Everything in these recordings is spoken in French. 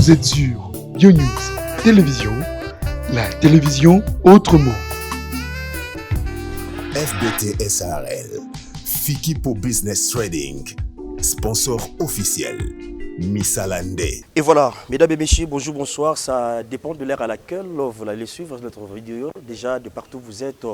Vous êtes sur YoNews Télévision, la télévision autrement. FBT SARL, Fikipo Business Trading, sponsor officiel, Missalande. Et voilà, mesdames et messieurs, bonjour, bonsoir. Ça dépend de l'ère à laquelle vous allez suivre notre vidéo. Déjà, de partout où vous êtes,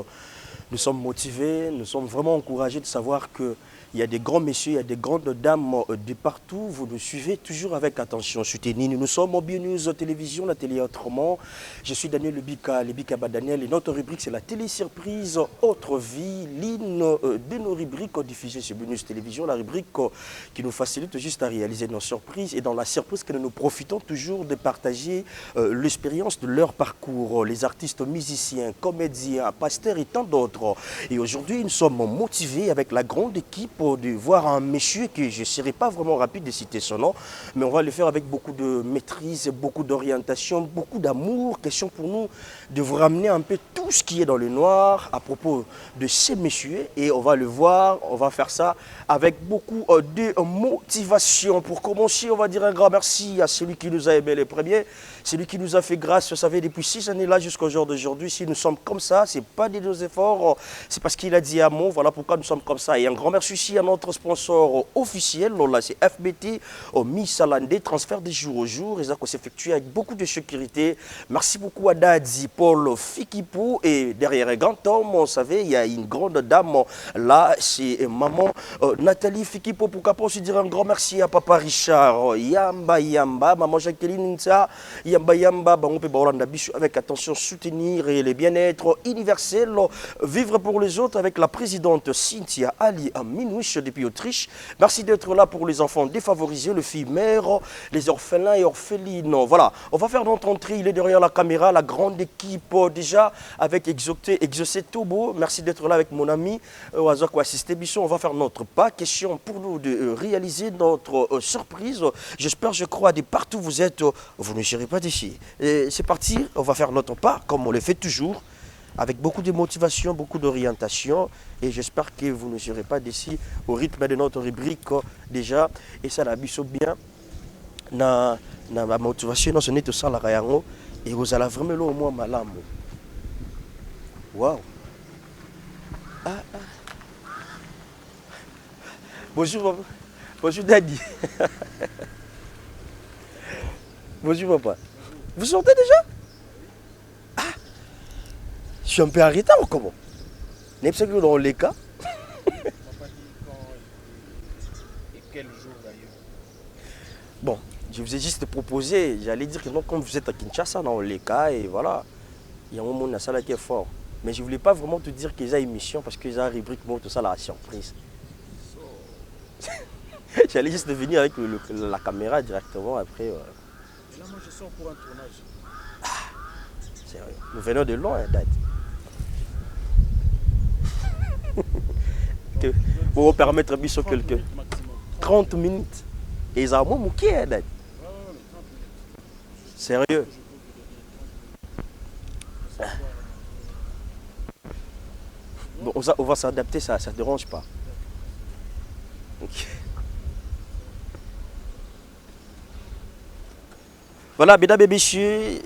nous sommes motivés, nous sommes vraiment encouragés de savoir que il y a des grands messieurs, il y a des grandes dames de partout. Vous nous suivez toujours avec attention. Soutenez. Nous sommes au BioNews Télévision, la télé autrement. Je suis Daniel Lebika Daniel. Et notre rubrique, c'est la télé surprise Autre Vie. L'une de nos rubriques diffusées sur BioNews Télévision. La rubrique qui nous facilite juste à réaliser nos surprises. Et dans la surprise que nous profitons toujours de partager l'expérience de leur parcours. Les artistes, musiciens, comédiens, pasteurs et tant d'autres. Et aujourd'hui, nous sommes motivés avec la grande équipe de voir un monsieur que je ne serai pas vraiment rapide de citer son nom, mais on va le faire avec beaucoup de maîtrise, beaucoup d'orientation, beaucoup d'amour. Question pour nous de vous ramener un peu tout ce qui est dans le noir à propos de ces messieurs et on va le voir, on va faire ça avec beaucoup de motivation. Pour commencer, on va dire un grand merci à celui qui nous a aimé les premiers, celui qui nous a fait grâce, vous savez, depuis 6 années là jusqu'au jour d'aujourd'hui. Si nous sommes comme ça, ce n'est pas de nos efforts, c'est parce qu'il a dit amour, voilà pourquoi nous sommes comme ça. Et un grand merci aussi à notre sponsor officiel, là c'est FBT, au Missalande, transfert de jour au jour, et ça s'effectue avec beaucoup de sécurité. Merci beaucoup à Dadzi, Paul, Fikipo, et derrière un grand homme, vous savez, il y a une grande dame, là c'est maman Nathalie Fikipo, pourquoi pas aussi dire un grand merci à papa Richard, Yamba, maman Jacqueline Nsa, Yamba, on peut avec attention soutenir et le bien-être universel, vivre pour les autres avec la présidente Cynthia Ali Minouche depuis Autriche. Merci d'être là pour les enfants défavorisés, les filles mères, les orphelins et orphelines. Voilà, on va faire notre entrée, il est derrière la caméra, la grande équipe déjà avec Exaucé Tobo. Merci d'être là avec mon ami Oazako Assisté Bisson. On va faire notre pas. Question pour nous de réaliser notre surprise. J'espère, je crois, de partout où vous êtes, vous ne serez pas d'ici. C'est parti, on va faire notre pas comme on le fait toujours, avec beaucoup de motivation, beaucoup d'orientation. Et j'espère que vous ne serez pas d'ici au rythme de notre rubrique déjà. Et ça l'a biso bien. Na ma motivation, ce n'est tout ça la rayango. Et vous allez vraiment là au moins malam. Waouh. Bonjour papa. Bonjour daddy. Bonjour papa. Vous sortez déjà? Je suis un peu arrêté ou comment? N'est-ce pas que dans les cas? Et quel jour d'ailleurs? Bon, je vous ai juste proposé, j'allais dire que non, comme vous êtes à Kinshasa, dans les cas, et voilà, il y a un moment où ça qui est fort. Mais je ne voulais pas vraiment te dire qu'ils ont une émission parce qu'ils ont une rubrique, tout ça, la surprise. J'allais juste venir avec la caméra directement après. Et là, moi, je sors pour un tournage. Sérieux. Nous venons de loin, date. Pour vous permettre de sur quelques 30 minutes. Et ils ont moins mouqué, date. Sérieux. Bon, on va s'adapter, ça ne dérange pas. Okay. Voilà, mesdames et messieurs,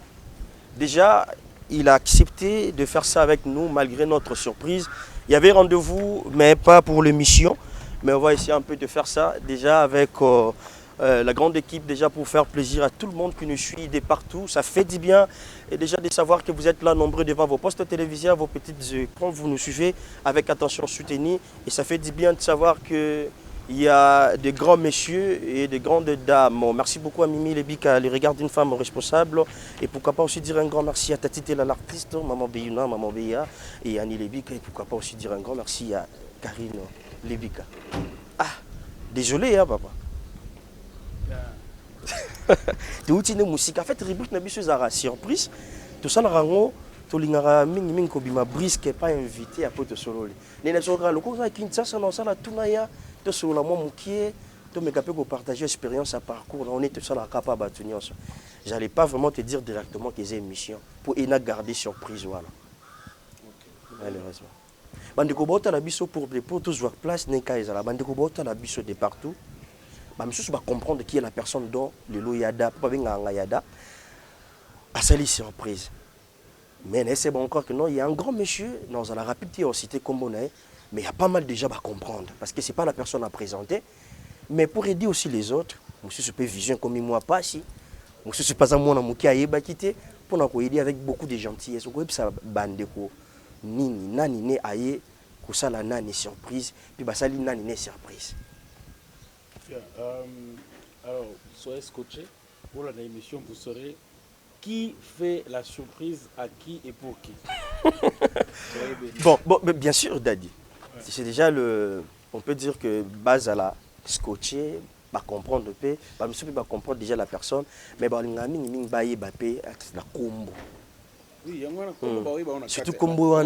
déjà, il a accepté de faire ça avec nous malgré notre surprise. Il y avait rendez-vous, mais pas pour l'émission. Mais on va essayer un peu de faire ça déjà avec la grande équipe, déjà pour faire plaisir à tout le monde qui nous suit de partout. Ça fait du bien et déjà de savoir que vous êtes là nombreux devant vos postes télévisés, vos petites écrans, vous nous suivez avec attention soutenue. Et ça fait du bien de savoir que il y a des grands messieurs et des grandes dames. Merci beaucoup à Mimi Lebika, le regard d'une femme responsable. Et pourquoi pas aussi dire un grand merci à Tatité, l'artiste, Maman Beyuna, Maman Beya et Annie Lebika. Et pourquoi pas aussi dire un grand merci à Karine Lebika. Ah, désolé, hein, papa. Tu as une musique. En fait, rubrique n'a pas surprise. Tout ça, rango. Tolingara mingi mingi kobima brisque pas invité à poto solo. Nena soka loko za Kinshasa na sala tunaya to solo mo mukie to me capé pour partager expérience à parcours on est tout ça la capable batunios. J'allais pas vraiment te dire directement que c'est une mission pour ena garder surprise voilà. Malheureusement. Bande ko bota la biso pour tous voir place neka ezala bande ko bota la biso de partout. bah monsieur va comprendre qui est la personne dont le loyada pas bien yada à sali surprise. Mais c'est bon encore que non, il y a un grand monsieur dans la rapidité au cité Kombonae, mais il y a pas mal déjà à comprendre parce que c'est pas la personne à présenter, mais pour aider aussi les autres, monsieur se peut vision comme moi pas si, monsieur se passe à moi dans mon qui a quitter pour nous aider avec beaucoup de gentillesse. Vous ça bande ko nini nani ne aye ko sala nani surprise, puis bah sali nani ne surprise. Bien, alors, soyez scotché. Pour l'émission, vous saurez qui fait la surprise à qui et pour qui. Bon, bien sûr, Daddy. Ouais. C'est déjà le... On peut dire que base à la scotché, va comprendre le peu, monsieur va comprendre déjà la personne, mais bah l'ingami baye bapé la combo. Oui, il surtout combo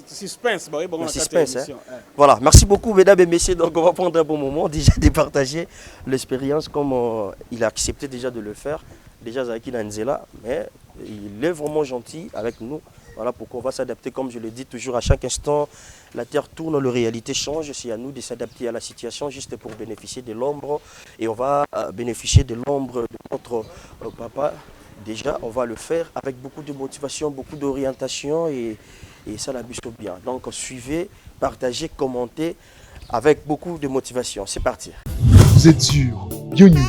suspense, suspense. Hein. Voilà, merci beaucoup mesdames et messieurs. Donc on va prendre un bon moment déjà de partager l'expérience comme il a accepté déjà de le faire. Déjà Zaki Nanzela, mais il est vraiment gentil avec nous. Voilà pourquoi on va s'adapter, comme je le dis toujours à chaque instant. La terre tourne, la réalité change. C'est à nous de s'adapter à la situation juste pour bénéficier de l'ombre. Et on va bénéficier de l'ombre de notre papa. Déjà, on va le faire avec beaucoup de motivation, beaucoup d'orientation et ça la bûche bien. Donc suivez, partagez, commentez avec beaucoup de motivation. C'est parti. Vous êtes sur BioNews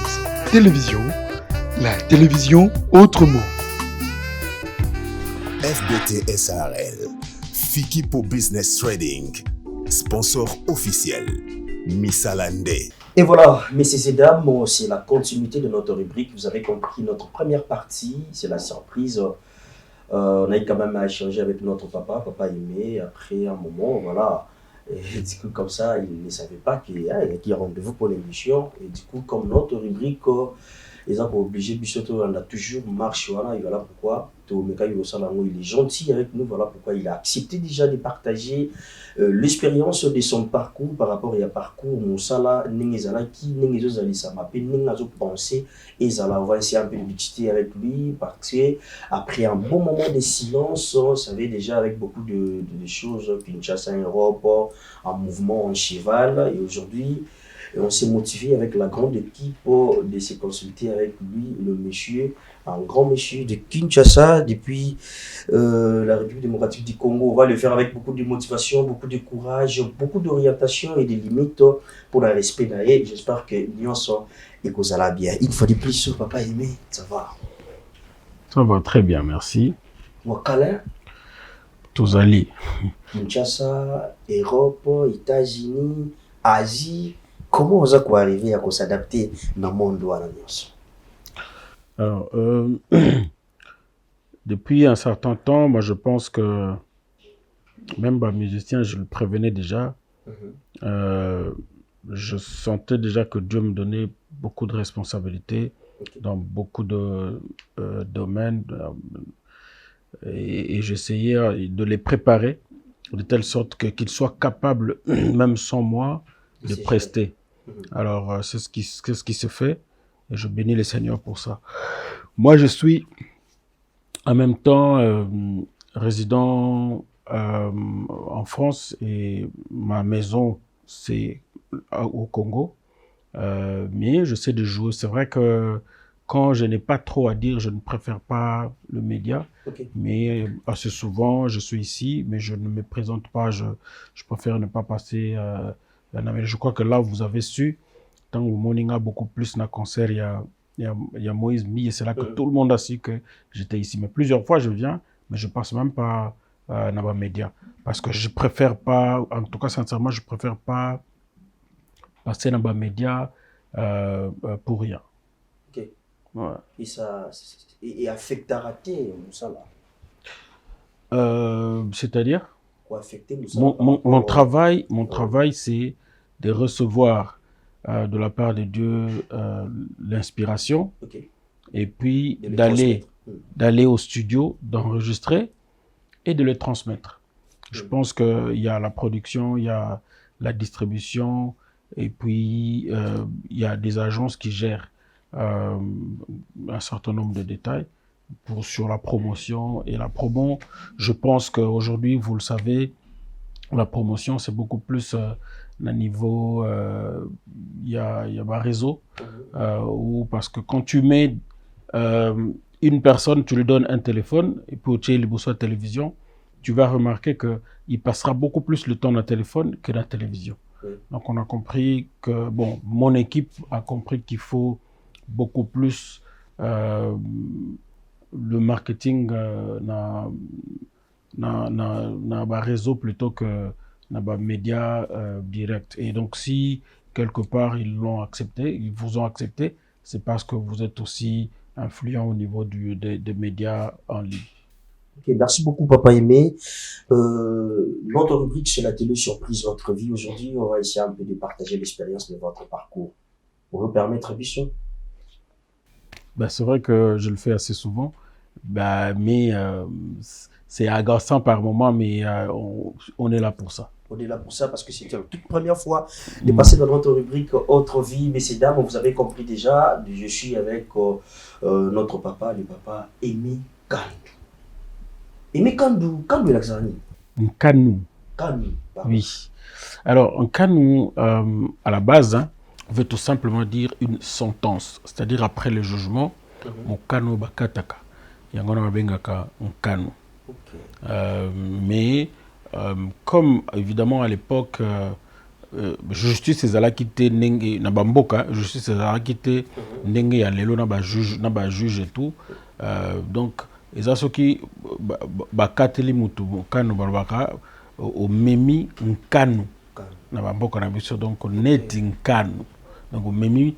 Télévision, la télévision autrement. FBT SARL, Fikipo Business Trading, sponsor officiel, Missalande. Et voilà, messieurs et dames, c'est la continuité de notre rubrique. Vous avez compris notre première partie, c'est la surprise. On a eu quand même à échanger avec notre papa aimé. Après un moment, voilà, et du coup comme ça, il ne savait pas qu'il y a rendez-vous pour l'émission. Et du coup, comme notre rubrique, ils ont obligé, on a toujours marché, voilà, et voilà pourquoi. Il est gentil avec nous, voilà pourquoi il a accepté déjà de partager l'expérience de son parcours par rapport à parcours. Moussala, Nengezala, qui Nengezozali, ça m'a pensé, et Zala, on va essayer un peu de discuter avec lui parce qu'après un bon moment de silence, on savait déjà avec beaucoup de choses, Kinshasa, Europe, en mouvement, en cheval, et aujourd'hui, on s'est motivé avec la grande équipe de se consulter avec lui, le monsieur, un grand monsieur de Kinshasa, depuis la République démocratique du Congo. On va le faire avec beaucoup de motivation, beaucoup de courage, beaucoup d'orientation et de limites pour le respect d'Aïe. J'espère que nous sommes et que ça va bien. Une fois de plus, papa aimé, ça va? Ça va très bien, merci. Wakala? Tozali. Kinshasa, Europe, États-Unis, Asie. Comment on a arrivé à s'adapter dans le monde de la Alors, depuis un certain temps, moi je pense que même les musiciens, je le prévenais déjà. Je sentais déjà que Dieu me donnait beaucoup de responsabilités dans beaucoup de domaines et j'essayais de les préparer de telle sorte qu'ils soient capables, même sans moi, de prester. Alors, c'est ce qui se fait et je bénis le Seigneur pour ça. Moi, je suis en même temps résident en France et ma maison, c'est au Congo. Mais je sais de jouer. C'est vrai que quand je n'ai pas trop à dire, je ne préfère pas le média. Mais assez souvent, je suis ici, mais je ne me présente pas. Je préfère ne pas passer... mais je crois que là, vous avez su, tant que Moninga beaucoup plus dans le concert, il y a Moïse Mi, et c'est là que tout le monde a su que j'étais ici. Mais plusieurs fois, je viens, mais je ne passe même pas dans les médias. Parce que je préfère pas, en tout cas, sincèrement, je ne préfère pas passer dans les médias pour rien. Ok. Ouais. Et ça affectera-t-il ça là? C'est-à-dire? Mon travail, c'est de recevoir de la part de Dieu l'inspiration, et puis d'aller au studio, d'enregistrer et de le transmettre. Je pense qu'il y a la production, il y a la distribution, et puis il y a des agences qui gèrent un certain nombre de détails sur la promotion. Et la promo, je pense qu'aujourd'hui, vous le savez, la promotion, c'est beaucoup plus na niveau il y a un réseau ou parce que quand tu mets une personne, tu lui donnes un téléphone et puis tu as la télévision, tu vas remarquer que il passera beaucoup plus le temps dans le téléphone que dans la télévision. Donc on a compris que, bon, mon équipe a compris qu'il faut beaucoup plus le marketing dans le réseau plutôt que dans les médias directs. Et donc si quelque part ils l'ont accepté, ils vous ont accepté, c'est parce que vous êtes aussi influent au niveau des médias en ligne. Okay, merci beaucoup, Papa Aimé. Notre rubrique c'est la télé surprise votre vie. Aujourd'hui, on va essayer un peu de partager l'expérience de votre parcours. Pour vous permettre, Bichon? Ben, c'est vrai que je le fais assez souvent, ben, mais c'est agaçant par moment, mais on est là pour ça. On est là pour ça parce que c'était la toute première fois de passer dans notre rubrique Autre vie, messieurs, dames. Vous avez compris déjà, je suis avec notre papa, le papa Aimé Kandou. Aimé Kandou, Kandou est l'accent. Kandou. Kandou. Oui. Alors, un Kandou, à la base, hein, veut tout simplement dire une sentence, c'est-à-dire après le jugement, mon Kandou bakataka. Yangona bengaka un Kandou. Mais comme évidemment à l'époque, justice ezala kité ndenge na bamboka, justice ezala kité ndenge ya lelo na ba juge et tout, donc eza soki bakateli mutu Kandou balobaka o memi nkanu na bamboka na biso, donc neti nkanu, donc o memi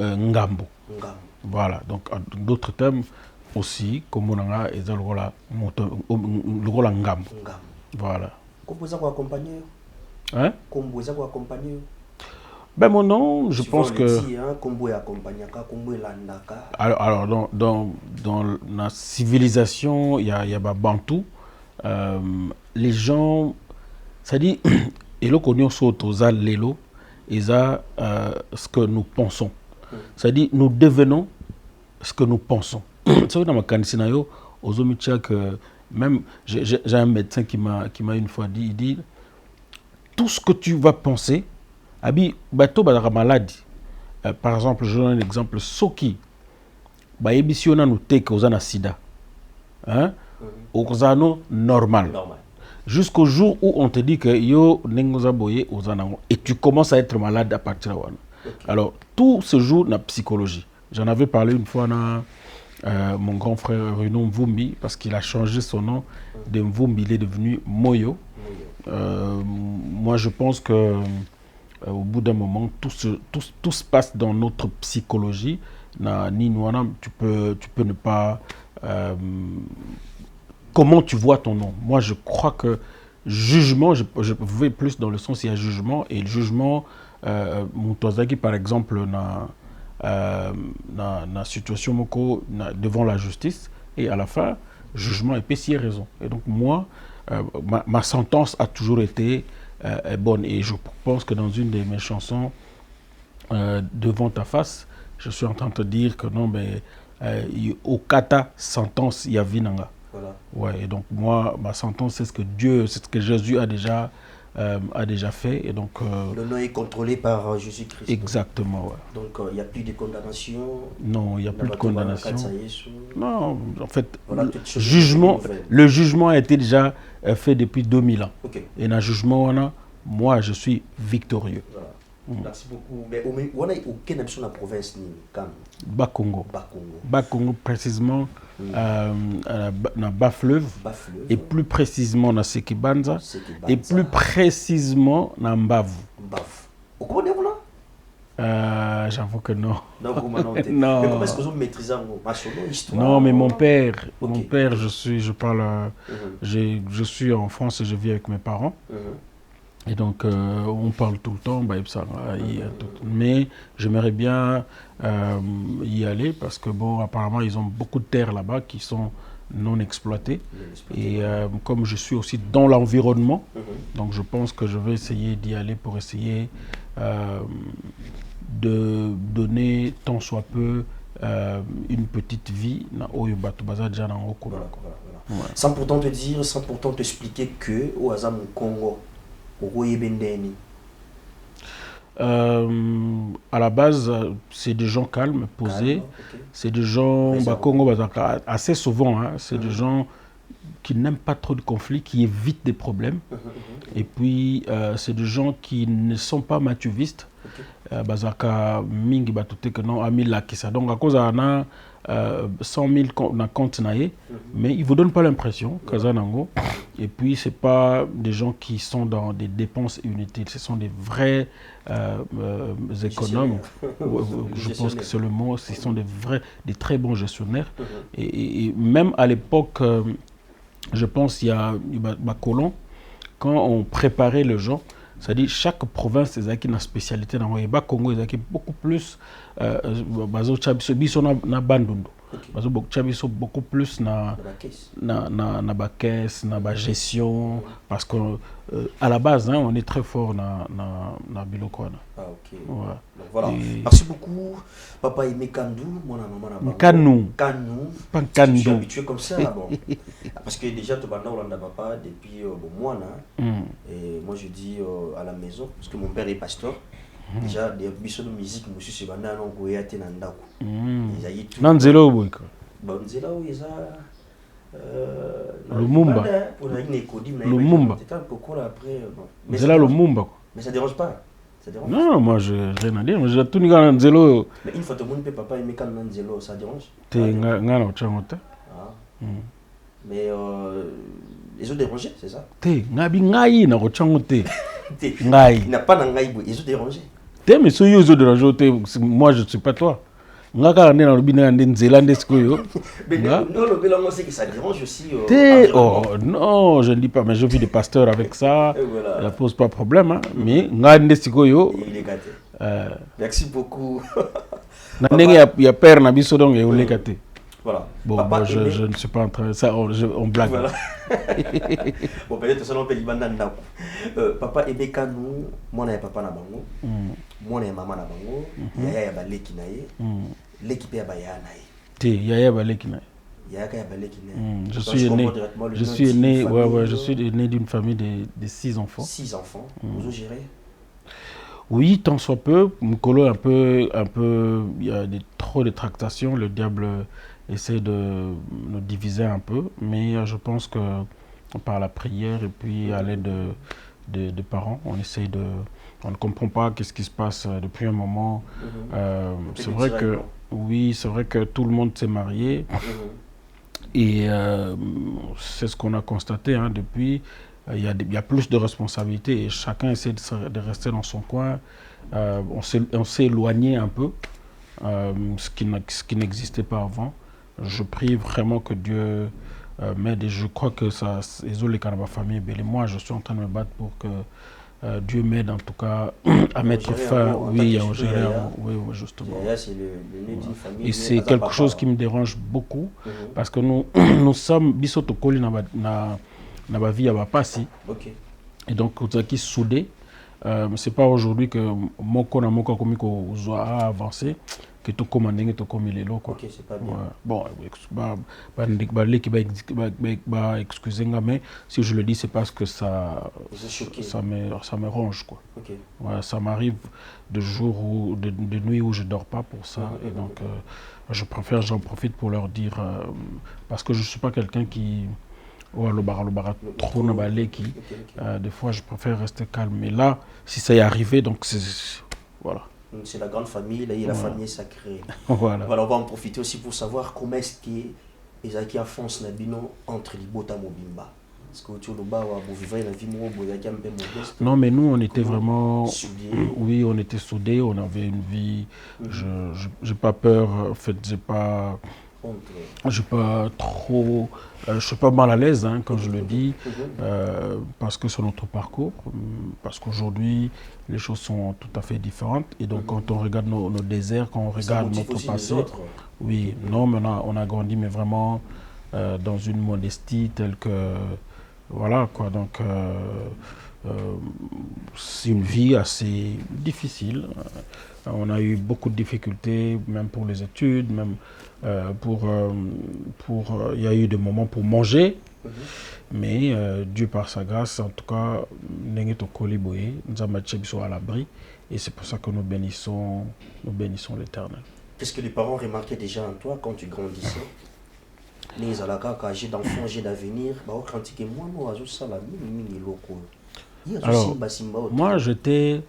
ngambo. Voilà, donc d'autres termes aussi comme on a eza lokola ngambo. Voilà. Comment vous accompagner? Hein? Comment vous accompagner? Ben mon nom, je pense que... Alors dans la civilisation, il y a Bantou. Les gens, c'est-à-dire, et le connu autoza lelo, et ça, ce que nous pensons. C'est-à-dire, nous devenons ce que nous pensons. C'est vrai dans ma canissinayo, aux hommes que même j'ai un médecin qui m'a une fois dit, il dit tout ce que tu vas penser, abi bato ba maladie. Par exemple, je donne un exemple, soki ba ebisiona no teke ozana sida. Hein? Ozano normal. Jusqu'au jour où on te dit que yo nengoza boye ozana et tu commences à être malade à partir de là. Alors, tout se joue dans la psychologie. J'en avais parlé une fois dans mon grand frère Renaud Mvumbi, parce qu'il a changé son nom de Mvumbi, il est devenu Moyo. Moi, je pense que au bout d'un moment, tout se passe dans notre psychologie. Tu peux ne pas... comment tu vois ton nom? Moi, je crois que jugement, je vais plus dans le sens il y a jugement, et le jugement, Moutouazaki, par exemple, na situation moko devant la justice, et à la fin, jugement est payé raison. Et donc, moi, ma sentence a toujours été bonne. Et je pense que dans une de mes chansons, Devant ta face, je suis en train de te dire que non, mais au kata sentence, il y a vinanga. Voilà. Ouais, et donc moi, ma sentence, c'est ce que Dieu, c'est ce que Jésus a déjà fait. Et donc, le nom est contrôlé par Jésus-Christ. Exactement, ouais. Donc il n'y a plus de condamnation. Non, il n'y a plus de condamnation. Non, en fait, voilà, le jugement a été déjà fait depuis 2000 ans. Okay. Et dans le jugement, moi, je suis victorieux. Voilà. Merci beaucoup. Mais on a aucune option dans la province ni comme Bakongo. Bakongo précisément dans Bas-Fleuve et plus précisément dans Sekibanza et plus précisément dans Mbavu. Vous connaissez là? J'avoue que non. Non. Non. Mais comment est-ce que vous maîtrisez l'histoire? Non, mais mon père, je suis en France et je vis avec mes parents. Et donc, on parle tout le temps, mais j'aimerais bien y aller parce que, bon, apparemment, ils ont beaucoup de terres là-bas qui sont non exploitées. Et comme je suis aussi dans l'environnement, donc je pense que je vais essayer d'y aller pour essayer de donner tant soit peu une petite vie sans pourtant te dire, sans pourtant t'expliquer que au hasard mon Congo, au Royaume-Uni, À la base, c'est des gens calmes, posés. Ok. C'est des gens, Réservés. Congo, assez souvent, hein, c'est des gens qui n'aiment pas trop de conflits, qui évitent des problèmes. Et puis, c'est des gens qui ne sont pas matuvistes. Bazaka mingi batute que non, ami la kisa. Donc, à cause d'un 100 000 na compte naé, mais ils ne vous donnent pas l'impression, Kazanango. Et puis, ce n'est pas des gens qui sont dans des dépenses inutiles. Ce sont des vrais économes. Je pense que c'est le mot. Ce sont des très bons gestionnaires. Et même à l'époque, je pense qu'il y a Colomb, quand on préparait les gens, c'est-à-dire chaque province a une spécialité dans le Congo, il y a beaucoup plus beaucoup plus na gestion parce que à la base hein, on est très fort na biloko. Ah ok. Ouais. Donc, voilà. Et... Merci beaucoup papa Aimé Kandou, mon maman Kanou. Pas Kandou. Je suis habitué comme ça bon. Parce que déjà tu vas dans papa depuis moi là. Et moi je dis à la maison parce que mon père est pasteur. Déjà des biso de musique monsieur c'est banda non goya te na ndako. Ils tout. Nanzelo boyko. Bon nzela où ils Lumumba. Lumumba. C'était un peu court après bon. Mais c'est là Lumumba. Mais ça dérange pas. Ça dérange. Non, moi je rien à dire, mais je tout ni dans Nzelo. Mais une fois tout le monde peut papa aimer quand Nzelo, ça dérange. Te ngana ochangote. Ah. Mais ils ont dérangé, c'est ça. Te ngabi ngai na ochangote. Il Ngai. n'a pas d'angaï, ils ont dérangé. Te mais so yo de rajouter moi je suis pas toi. Ngaka na lobina Nzela ndeskoyo. Mais non, le bilan c'est que ça dérange aussi. Oh non, je ne dis pas, mais je vis des pasteurs avec ça. Voilà. Ça pose pas de problème. Hein. Mais ndeskoyo. Il est gâté. Merci beaucoup. Il y a père Nabiso donc et on l'est gâté. Voilà. Bon, Papa je ne suis pas en train de ça, on blague. Voilà. Bon, peut-être que ça peut être papa Aimé Kandou, moi et papa na bango, moi et maman na bango, yaya ya baleki na ye, l'équipe ya baya na ye. Te yaya baleki na. Yaya ya baleki na. Je suis né d'une famille de 6 enfants. 6 enfants. Vous gérez? Oui, tant soit peu. Mukolo un peu, il y a trop de tractations. Le diable essaie de nous diviser un peu, mais je pense que par la prière et puis à l'aide de parents, on essaie de... On ne comprend pas qu'est-ce qui se passe depuis un moment. C'est vrai que... Oui, c'est vrai que tout le monde s'est marié. Et c'est ce qu'on a constaté hein, depuis. Il y a plus de responsabilités et chacun essaie de rester dans son coin. On s'est éloigné un peu, ce qui n'existait pas avant. Je prie vraiment que Dieu m'aide et je crois que ça, les famille, et moi je suis en train de me battre pour que Dieu m'aide en tout cas à mettre fin, oui, à gérer, oui, justement. Et c'est quelque chose qui me dérange beaucoup parce que nous sommes bisotokoli na ba vie à Bapasi. Et donc on qui soudé. C'est pas aujourd'hui que moko na moko comme ko a avancé que tout commandé tout comme il est là quoi. OK, c'est pas bien. Bon, excusez-moi mais si je le dis c'est parce que ça me ronge quoi. OK. Ouais, ça m'arrive de jours ou de nuits où je dors pas pour ça et donc j'en profite pour leur dire parce que je suis pas quelqu'un qui trop des fois je préfère rester calme mais là si ça est arrivé donc voilà. C'est la grande famille, là, la famille sacrée. Voilà. On va en profiter aussi pour savoir comment est-ce que les Aki Afonso Nabino entre Libota et Mobimba. Est-ce que tu as la vie modeste? Non, mais nous, on était vraiment soudés. Oui, on était soudés, on avait une vie. Je n'ai pas peur, en fait, je suis pas mal à l'aise hein, quand je le dis, parce que c'est notre parcours, parce qu'aujourd'hui les choses sont tout à fait différentes et donc quand on regarde nos déserts, quand on regarde notre passé, oui, non, mais on a grandi mais vraiment dans une modestie telle que, voilà quoi, donc c'est une vie assez difficile. On a eu beaucoup de difficultés, même pour les études, même il y a eu des moments pour manger. Mais Dieu par sa grâce, en tout cas, nous avons matché à l'abri. Et c'est pour ça que nous bénissons l'Éternel. Qu'est-ce que les parents remarquaient déjà en toi quand tu grandissais? Les alaka, j'ai d'enfants, j'ai d'avenir. Alors, moi j'étais,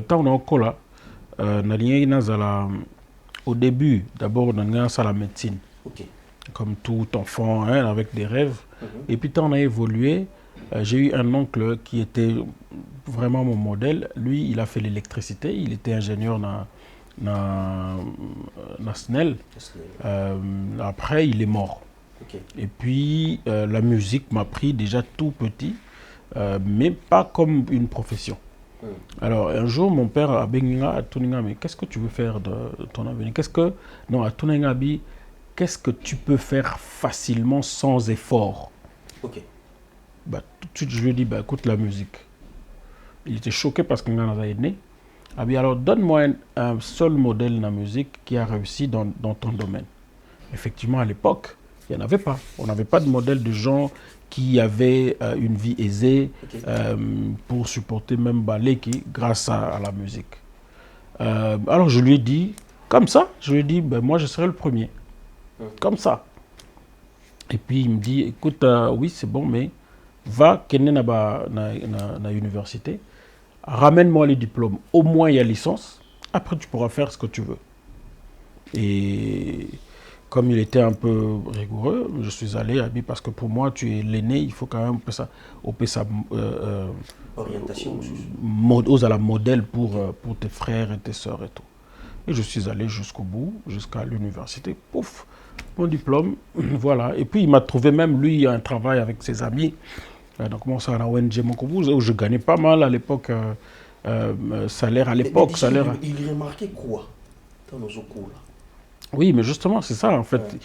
tant on cola, au début, d'abord on a à la médecine. Okay. Comme tout enfant, hein, avec des rêves. Et puis quand on a évolué, j'ai eu un oncle qui était vraiment mon modèle. Lui, il a fait l'électricité, il était ingénieur dans SNEL. Après, il est mort. Okay. Et puis, la musique m'a pris déjà tout petit, mais pas comme une profession. Alors, un jour, mon père a dit à Tuninga, mais qu'est-ce que tu veux faire de ton avenir? Qu'est-ce que tu peux faire facilement sans effort? Ok. Bah, tout de suite, je lui ai dit, bah, écoute la musique. Il était choqué parce qu'il en avait né. Ah bien, alors, donne-moi un seul modèle de la musique qui a réussi dans ton domaine. Effectivement, à l'époque, il n'y en avait pas. On n'avait pas de modèle de gens qui avaient une vie aisée, okay, pour supporter même Baleki grâce à la musique. Alors, je lui ai dit, comme ça, je lui ai dit, ben, moi, je serai le premier. Comme ça. Et puis il me dit, écoute, oui c'est bon, mais va na université, ramène-moi les diplômes, au moins il y a licence, après tu pourras faire ce que tu veux. Et comme il était un peu rigoureux, je suis allé à lui parce que pour moi tu es l'aîné, il faut quand même orientation, à la modèle pour tes frères et tes sœurs et tout. Et je suis allé jusqu'au bout, jusqu'à l'université, pouf, mon diplôme, voilà. Et puis il m'a trouvé même, lui, un travail avec ses amis. Donc moi, ça a ONG Mokobu, où je gagnais pas mal à l'époque, salaire à l'époque. Il remarquait quoi dans nos cours là? Oui, mais justement, c'est ça, en fait. Ouais.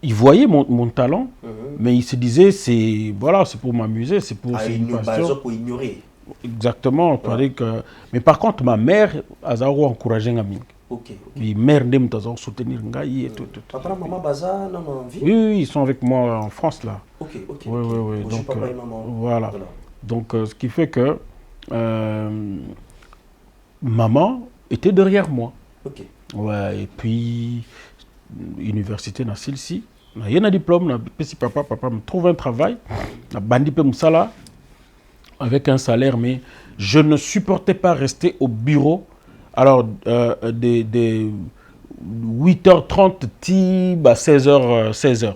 Il voyait mon talent, mais il se disait, c'est pour m'amuser, c'est pour une passion. Pour ignorer. Exactement. Ouais. Mais par contre, ma mère a encouragé Ngaming. Ok. Oui, mère n'aime pas soutenir Ngaï et tout. Papa, maman, Baza, non, vie? Oui, ils sont avec moi en France là. Ok. Oui. Donc, papa et maman. Voilà. Donc, ce qui fait que maman était derrière moi. Ok. Ouais, et puis, université na Silsi, il y a un diplôme, papa me trouve un travail, na bandi pe musala, avec un salaire, mais je ne supportais pas rester au bureau. Alors, de 8h30 à 16h.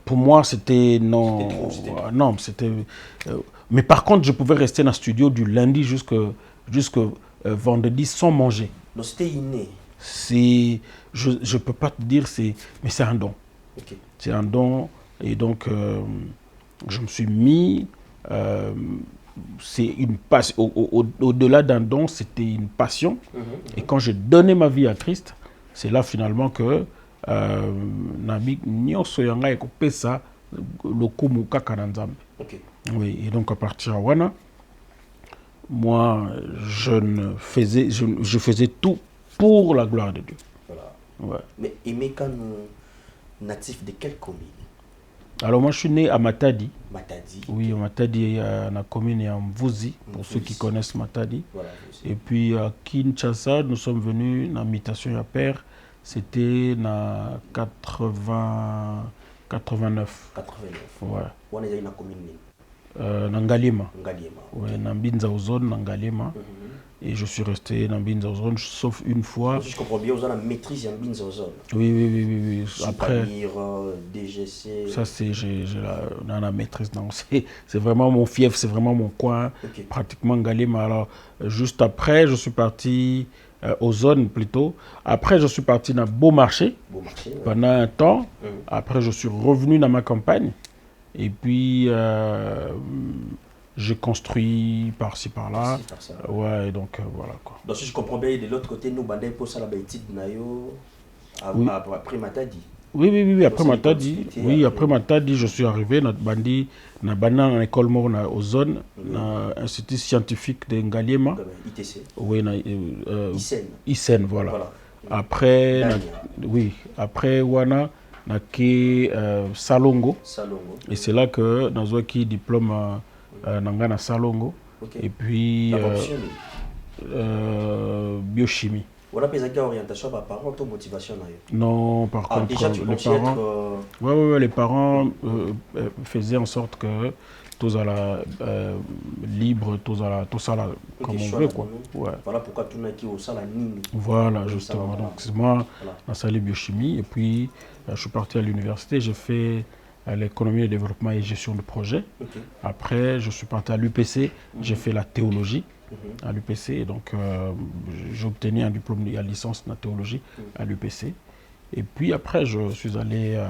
Pour moi, c'était non. Non, c'était. Mais par contre, je pouvais rester dans le studio du lundi jusqu'au vendredi sans manger. Donc, c'était inné. Je ne peux pas te dire, mais c'est un don. Okay. C'est un don. Et donc, je me suis mis. C'est une passion. Au-delà d'un don, c'était une passion. Et quand j'ai donné ma vie à Christ, c'est là finalement que oui, et donc à partir de Wana, moi, je faisais tout pour la gloire de Dieu. Voilà. Ouais. Mais Emeka, natif de quelle commune? Alors moi je suis né à Matadi. Matadi. Oui, Matadi, la commune est en Mvuzi, pour ceux qui connaissent Matadi. Voilà, et puis à Kinshasa, nous sommes venus dans mutation à père, c'était en 89. 89. Ouais. On est dans la commune Nangalima. Nangalima. Ouais, dans Binza Ozone, Nangalima. Et je suis resté dans Binza Ozone, sauf une fois. Je comprends bien, vous avez la maîtrise en Binza Ozone. Oui. Après, DGC. ça, c'est la maîtrise. C'est vraiment mon fief, c'est vraiment mon coin. Okay. Pratiquement Ngalima. Alors, juste après, je suis parti aux zones plutôt. Après, je suis parti dans Beaumarchais pendant un temps. Après, je suis revenu dans ma campagne. Et puis, j'ai construit par-ci, par-là. Ouais, donc voilà quoi. Donc, si je comprends bien, de l'autre côté, nous, bandé pour ça, la bêtise de Nayo, après Matadi. Oui, après Matadi. Oui, après Matadi, je suis arrivé dans Bandi, dans l'école mort aux zones, dans l'Institut scientifique de Ngaliema. ITC. Oui, ICEN. ICEN, voilà. Après, après Wana, naké Salongo. Salongo. Et c'est là que dans un qui diplôme nangana Salongo. Okay. Et puis biochimie. On a besoin d'orientation par parents ou motivation. Non, par contre, déjà, tu les parents, être... les parents faisaient en sorte que tous à la libre, tous à la comme on veut quoi. Ouais. Voilà pourquoi tout n'a qui au salon. Voilà, justement. Donc c'est moi dans salle biochimie et puis je suis parti à l'université, j'ai fait l'économie, le développement et gestion de projet. Okay. Après, je suis parti à l'UPC, j'ai fait la théologie. À l'UPC, donc j'ai obtenu un diplôme de licence en théologie à l'UPC. Et puis après, je suis allé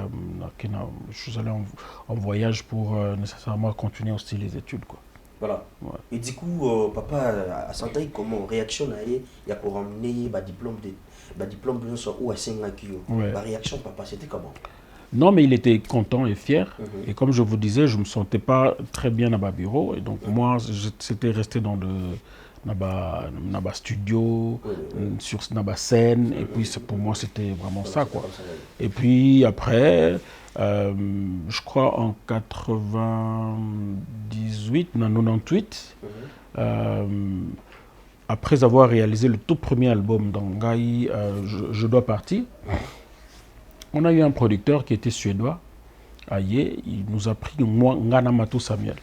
en voyage pour nécessairement continuer aussi les études, quoi. Voilà. Ouais. Et du coup, papa, à Santaï, comment réaction il y a pour ramener le diplôme de ou à Singakio. La réaction, papa, c'était comment? Non, mais il était content et fier. Et comme je vous disais, je ne me sentais pas très bien dans ma bureau. Et donc, moi, c'était resté dans le studio, sur la scène. Et puis, pour moi, c'était vraiment ça, quoi. Et puis, après, je crois en 98, 98, après avoir réalisé le tout premier album d'Angaï, je dois partir. On a eu un producteur qui était suédois, Aye, il nous a pris moi, Ngana Matou Samuel.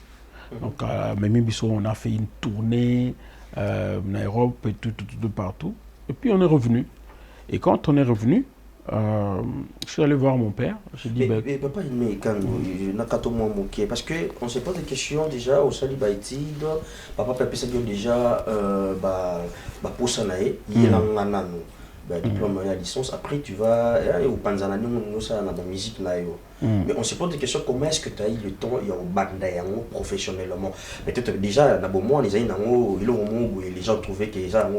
Donc à Memibiso, on a fait une tournée en Europe et tout partout. Et puis on est revenu. Et quand on est revenu, je suis allé voir mon père. J'ai dit, mais papa, parce qu'on se pose des questions déjà au Sali Baïti, papa Pépé s'est déjà pour Sanae, il est là. Diplôme et la licence, après tu vas au Panzana, nous ça dans la musique là. Mais on se pose des questions, comment est-ce que tu as eu le temps il y a au banda professionnellement. Peut-être déjà dans le moment les gens trouvaient que ça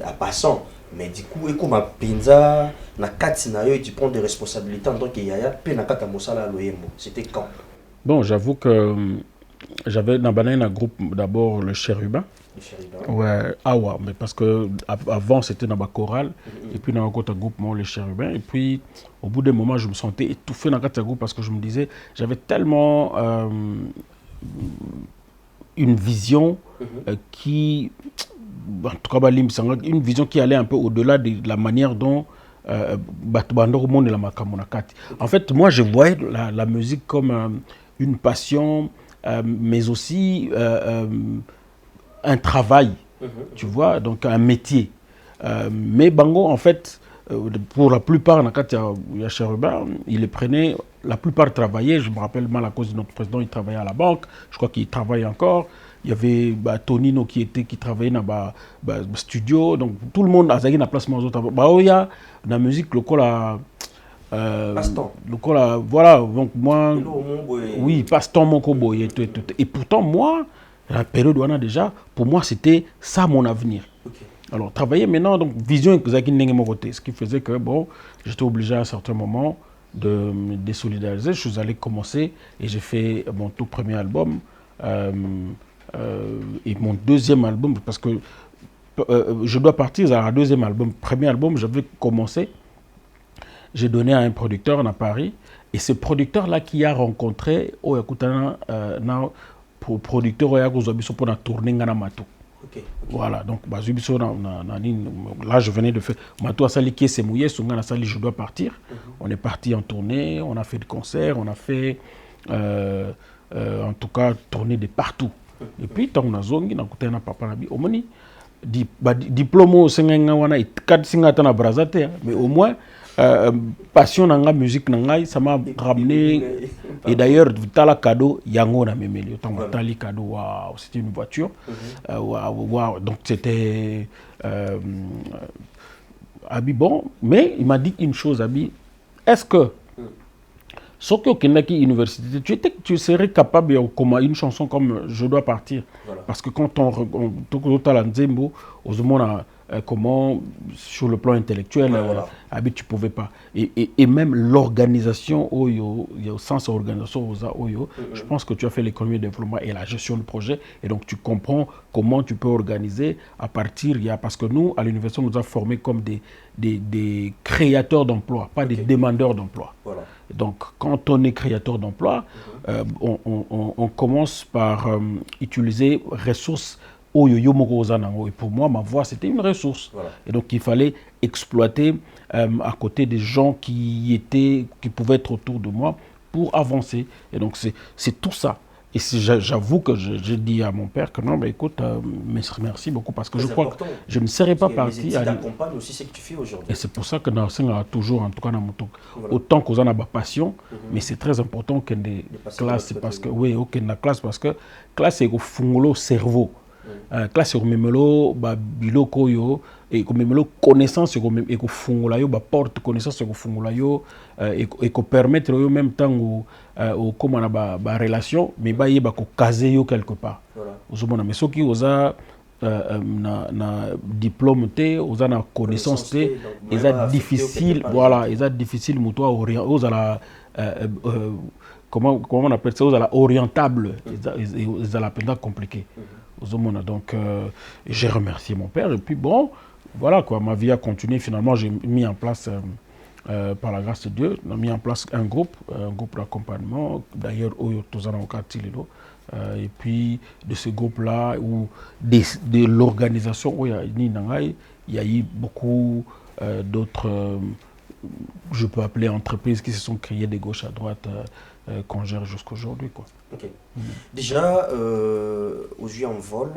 à passant. Mais du coup, comme à Pinza, na scénario tu prends des responsabilités en tant que yaya, puis na kata mosala loyemo. C'était quand? Bon, j'avoue que j'avais dans un groupe d'abord le Chérubin. Ouais, Awa, mais parce que avant c'était dans ma chorale et puis dans un autre groupe, les Chérubins. Et puis au bout d'un moment, je me sentais étouffé dans un groupe parce que je me disais, j'avais tellement une vision qui, en tout cas, une vision qui allait un peu au-delà de la manière dont en fait, moi je voyais la musique comme une passion, mais aussi un travail, tu vois, donc un métier. Mais Bango, en fait, pour la plupart, il y a Chérubin, il les prenait, la plupart travaillaient, je me rappelle mal à cause de notre président, il travaillait à la banque, je crois qu'il travaille encore. Il y avait Tonino qui travaillait dans le studio, donc tout le monde a eu la place. Il y a la musique, le voilà, donc moi, oui, passe-temps, mon kobo, et pourtant, moi, la période où on a déjà, pour moi, c'était ça mon avenir. Okay. Alors, travailler maintenant, donc, vision, ce qui faisait que, bon, j'étais obligé à un certain moment de me désolidariser. Je suis allé commencer et j'ai fait mon tout premier album et mon deuxième album, parce que je dois partir à un deuxième album. Premier album, j'avais commencé, j'ai donné à un producteur à Paris, et ce producteur-là qui a rencontré pour producteur pour la tournée Ngana Matou. Voilà, donc là je venais de faire Matou a sali qui s'est mouillé, Sungana sali je dois partir. On est parti en tournée, on a fait des concerts, on a fait en tout cas tourner de partout. Et puis tant on a zongi na kutana papa nabi omoni diplôme au senga wana kat singa tana brazate, mais au moins passion nanga musique nanga ça m'a ramené. Et d'ailleurs tala cadeau yango na memeli tant tali cadeau waouh, c'était une voiture waouh, donc c'était Abi bon, mais il m'a dit une chose Abi, est-ce que Sauf que Kenaki Université, tu serais capable de comment une chanson comme Je dois partir. Voilà. Parce que quand on comment sur le plan intellectuel, tu ne pouvais pas. Et même l'organisation, il y a au sens organisation, je pense que tu as fait l'économie de développement et la gestion de projet. Et donc tu comprends comment tu peux organiser à partir, parce que nous, à l'université, on nous a formés comme des créateurs d'emplois, pas des demandeurs d'emploi. Voilà. Donc, quand on est créateur d'emploi, on commence par utiliser ressources. Et pour moi, ma voix, c'était une ressource. Voilà. Et donc, il fallait exploiter à côté des gens qui pouvaient être autour de moi pour avancer. Et donc, c'est tout ça. Et j'avoue que j'ai dit à mon père que non, mais écoute, merci beaucoup parce que je crois que je ne serais pas parti. Aussi ce que tu fais aujourd'hui. Et c'est pour ça que dans a toujours, en tout cas dans mon truc, autant qu'on en a passion, mais c'est très important qu'il y ait des classes parce que classe est au fond le cerveau. Classe est au memelo biloko yo et au memelo connaissance et au fond la yo porte connaissance au fond la yo et qu'on permettre en même temps au comment on a relation mais ba yeba ko caser yo quelque part. Voilà. Mais ceux qui osa na diplôme té osa na connaissance té est difficile voilà est difficile pour toi osa la comment on appelle ça osa la orientable est la peine compliqué. Donc j'ai remercié mon père et puis bon voilà quoi, ma vie a continué. Finalement j'ai mis en place par la grâce de Dieu, on a mis en place un groupe d'accompagnement d'ailleurs et puis de ce groupe là ou de l'organisation où il y a eu beaucoup d'autres je peux appeler entreprises qui se sont créées de gauche à droite qu'on gère jusqu'à aujourd'hui quoi. Okay. Déjà aujourd'hui en vol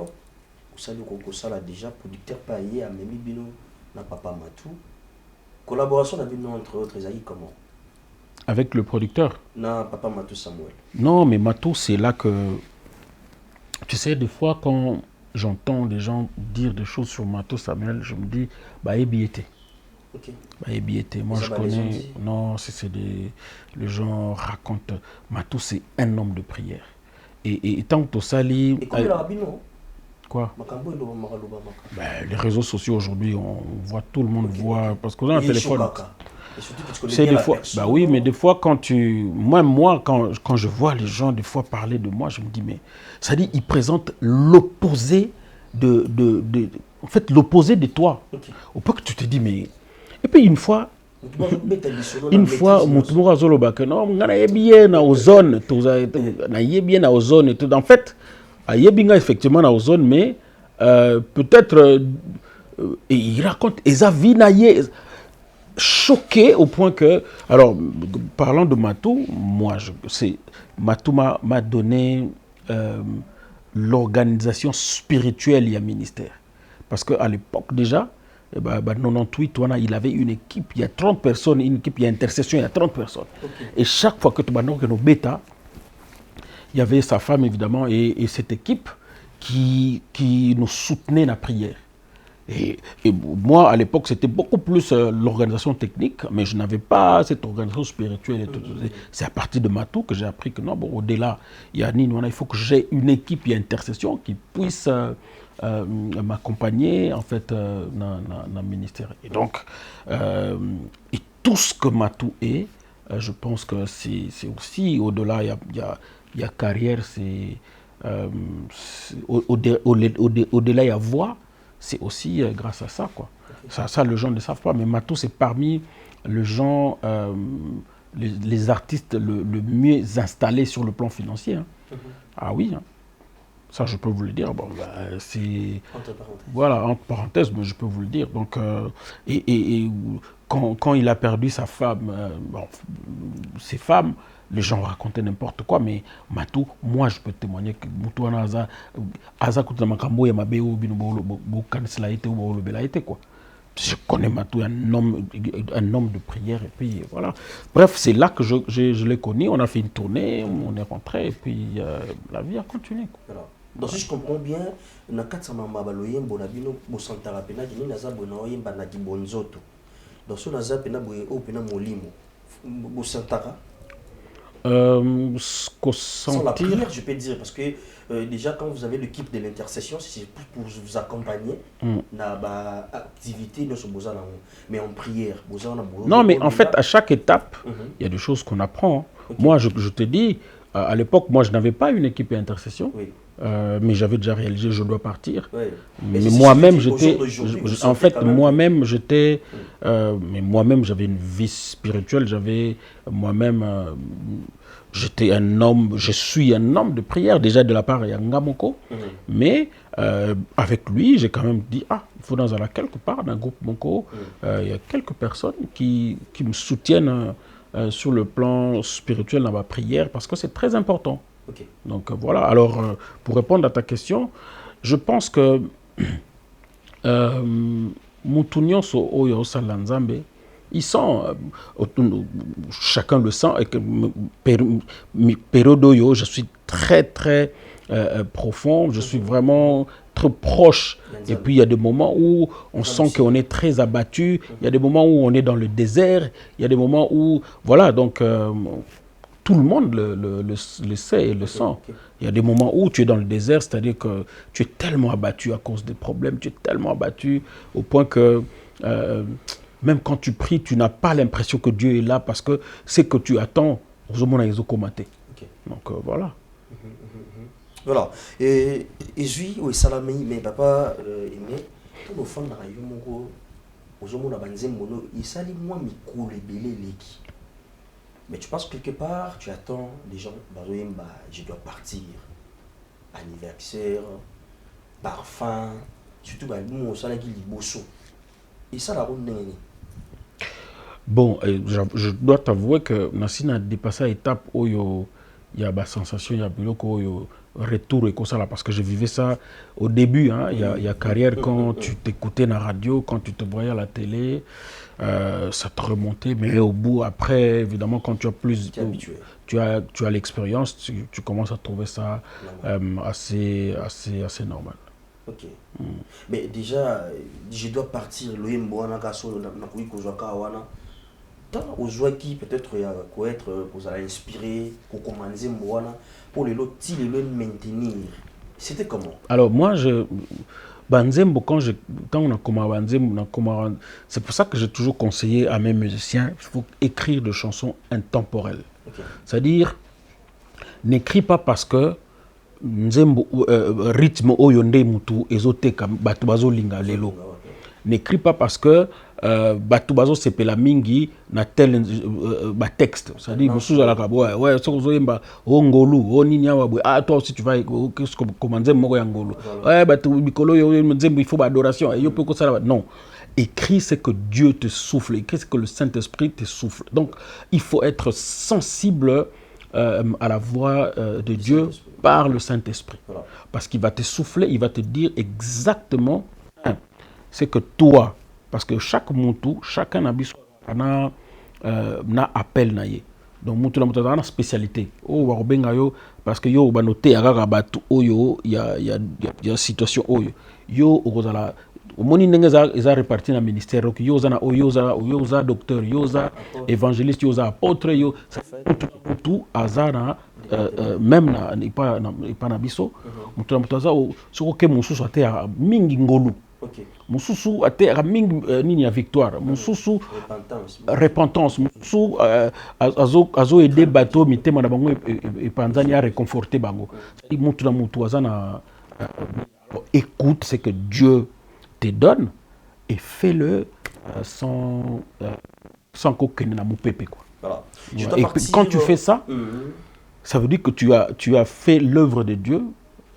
ça là déjà producteur payé à Memi Bino na Papa Matou. Collaboration entre autres comment? Avec le producteur? Non, Papa Matou Samuel. Non, mais Matou, c'est là que... Tu sais, des fois, quand j'entends des gens dire des choses sur Matou Samuel, je me dis, bah, ébiété. Ok. Bah, ébiété. Moi, je connais... Non, les gens racontent... Matou, c'est un homme de prière. Et tant que ça... Et comme le rabbino? Quoi? Ben, les réseaux sociaux aujourd'hui, on voit, tout le monde voit, parce qu'on a un téléphone. C'est des fois, bah oui, mais des fois quand quand je vois les gens des fois parler de moi, je me dis mais ça dit ils présentent l'opposé en fait l'opposé de toi. Okay. Au point que tu te dis mais et puis une fois mutumura zolo bakeno ngana yebie na ozone na yebie na ozone tout en fait Yebinga effectivement na ozone mais peut-être il raconte Ezavinaye choqué au point que alors parlant de Matou Matou m'a donné l'organisation spirituelle et ministère parce que à l'époque déjà 98 il avait une équipe, il y a 30 personnes, une équipe, il y a intercession, il y a 30 personnes. Okay. Et chaque fois que tu que nos bêta il y avait sa femme évidemment et cette équipe qui nous soutenait dans la prière. Et moi à l'époque c'était beaucoup plus l'organisation technique, mais je n'avais pas cette organisation spirituelle. C'est à partir de Matou que j'ai appris que non, bon, au-delà, il faut que j'ai une équipe et intercession qui puisse m'accompagner en fait dans le ministère. Et donc, et tout ce que Matou est, je pense que c'est aussi au-delà, il y a carrière, c'est au-delà il y a voix, c'est aussi grâce à ça quoi. Ça les gens ne savent pas, mais Matou c'est parmi les gens, les artistes le mieux installés sur le plan financier. Hein. Ah oui, hein. Ça je peux vous le dire. Bon, c'est voilà entre parenthèses, mais je peux vous le dire. Donc et quand il a perdu sa femme, ses femmes. Les gens racontaient n'importe quoi, mais Matou, moi je peux témoigner que Matou quoi. Je connais Matou, un homme de prière, et puis voilà. Bref, c'est là que je l'ai connu, on a fait une tournée, on est rentré, et puis la vie a continué. Voilà. Donc si je comprends bien, dans le cas de Ce qu'on Sans la sentir. prière, je peux dire, parce que déjà quand vous avez l'équipe de l'intercession, c'est pour vous accompagner dans l'activité de ce besoin, mais en prière. Non, mais en fait, à chaque étape, il y a des choses qu'on apprend. Hein. Okay. Moi, je te dis, à l'époque, moi, je n'avais pas une équipe d'intercession, Oui. mais j'avais déjà réalisé, je dois partir. Oui. Mais moi-même, j'étais, en fait, moi-même, j'étais, mais moi-même, j'avais une vie spirituelle, j'avais moi-même, j'étais un homme, je suis un homme de prière, déjà de la part de Yangamoko, mais avec lui, j'ai quand même dit, il faut dans quelque part, dans le groupe Moko, il y a quelques personnes qui me soutiennent sur le plan spirituel dans ma prière, parce que c'est très important. Okay. Donc voilà, alors pour répondre à ta question, je pense que Moutounion so Oyo Salanzambe, ils sont, chacun le sent, et que Pérodoyo, je suis très très profond, je suis vraiment très proche. Et puis il y a des moments où on sent qu'on est très abattu, il y a des moments où on est dans le désert, il y a des moments où, voilà, donc tout le monde le sait et le sent. Il y a des moments où tu es dans le désert, c'est-à-dire que tu es tellement abattu à cause des problèmes, tu es tellement abattu au point que même quand tu pries, tu n'as pas l'impression que Dieu est là parce que c'est que tu attends. Donc voilà. Voilà. Et je oui, salami, mais papa, aimé, tout le fond dans la yumongo, aux hommes mono, il s'allie moi, mi coule et belé leki. Mais tu passes quelque part, tu attends des gens, je dois partir. Anniversaire, parfum, surtout nous, on s'en a dit bosso. Et ça, la route n'est. Bon, je dois t'avouer que Nassina a dépassé l'étape où il y a la sensation, il y a le retour et comme ça là, parce que je vivais ça au début. Hein, il y a carrière quand tu t'écoutais dans la radio, quand tu te voyais à la télé, ça te remontait. Mais au bout, après, évidemment, quand tu as plus, tu as l'expérience, tu commences à trouver ça assez normal. Ok. Mais déjà, je dois partir. Tant aux joies qui peut-être quoi être pour inspirer, pour commencer pour les lots maintenir. C'était comment? Alors moi Banzembo, quand on a commencé Banzembo, c'est pour ça que j'ai toujours conseillé à mes musiciens, il faut écrire des chansons intemporelles. Okay. C'est-à-dire, n'écris pas parce que Nzembo rythme oyonde mutu ezoteka batu bazolinga lelo. N'écris pas parce que batu bazo sepela mingi na tel texte. C'est-à-dire musuza la kabo ouais soko yemba ngolu onini awa toi aussi tu vas commencer moko ya ngolu. Ouais batu bikolo yo Nzembo il faut adoration et yo peut que ça non. Écris ce que Dieu te souffle, écris ce que le Saint-Esprit te souffle. Donc il faut être sensible à la voix de Dieu par le Saint-Esprit. Voilà. Parce qu'il va te souffler, il va te dire exactement ce que toi, parce que chaque moutou, chacun a appel naïe. Donc moutou a une spécialité. Oh parce que yo ba noté aga batu oyo il y a situation oyo yo ozala moni ndenge za réparti na ministère yo za na oyo za docteur yo za évangéliste yo za apôtre yo tout azana même na pas na biso mutu za soko ke mususu ate mingi ngolu mususu ate mingi nini ya victoire mususu repentance mususu azo aider bateau mitema na bango epanzani a réconforter bango mutu na mutu azana écoute ce que Dieu te donne et fais-le sans qu'aucun n'a moupépé quoi. Voilà. Et quand tu fais ça, ça veut dire que tu as fait l'œuvre de Dieu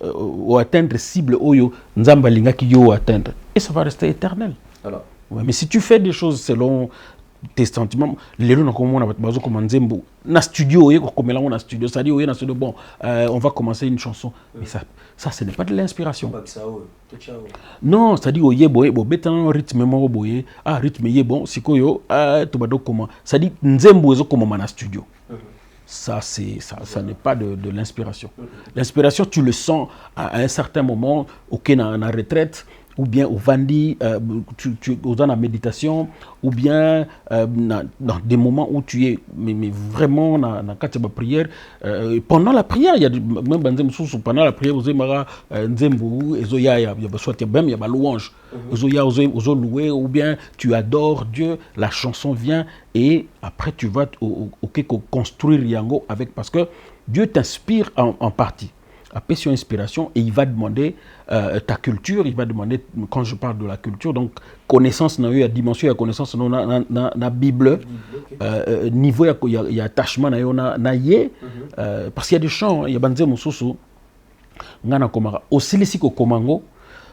ou atteindre cible oyo nzamba lingaki yo atteindre et ça va rester éternel. Voilà. Ouais, mais si tu fais des choses selon tes sentiments, les gens comme Nzembo na studio na studio, ça dit na studio bon on va commencer une chanson mais ça ce n'est pas de l'inspiration. Non, ça dit oye boye bo betan rythme mo boye rythme ye bon sikoyo to bado comment ça dit Nzembo ezo comme na studio. Ça n'est pas de l'inspiration. L'inspiration tu le sens à un certain moment, OK na retraite ou bien au vandi, tu dans la méditation, ou bien dans des moments où tu es mais vraiment dans la prière. Pendant la prière, il y a même pendant la prière, vous avez nzembu, ezoya, il y a soit il y a louange, ezoya, ozo louer, ou bien tu adores Dieu, la chanson vient et après tu vas construire yango avec, parce que Dieu t'inspire en partie. Après, sur inspiration, et il va demander ta culture, il va demander, quand je parle de la culture, donc connaissance, il y a dimension, il y a connaissance dans la Bible, niveau, il y a attachement, il y a parce qu'il y a des chants, il y a Banze Moussousou, Ngana Komara, aussi les Komango,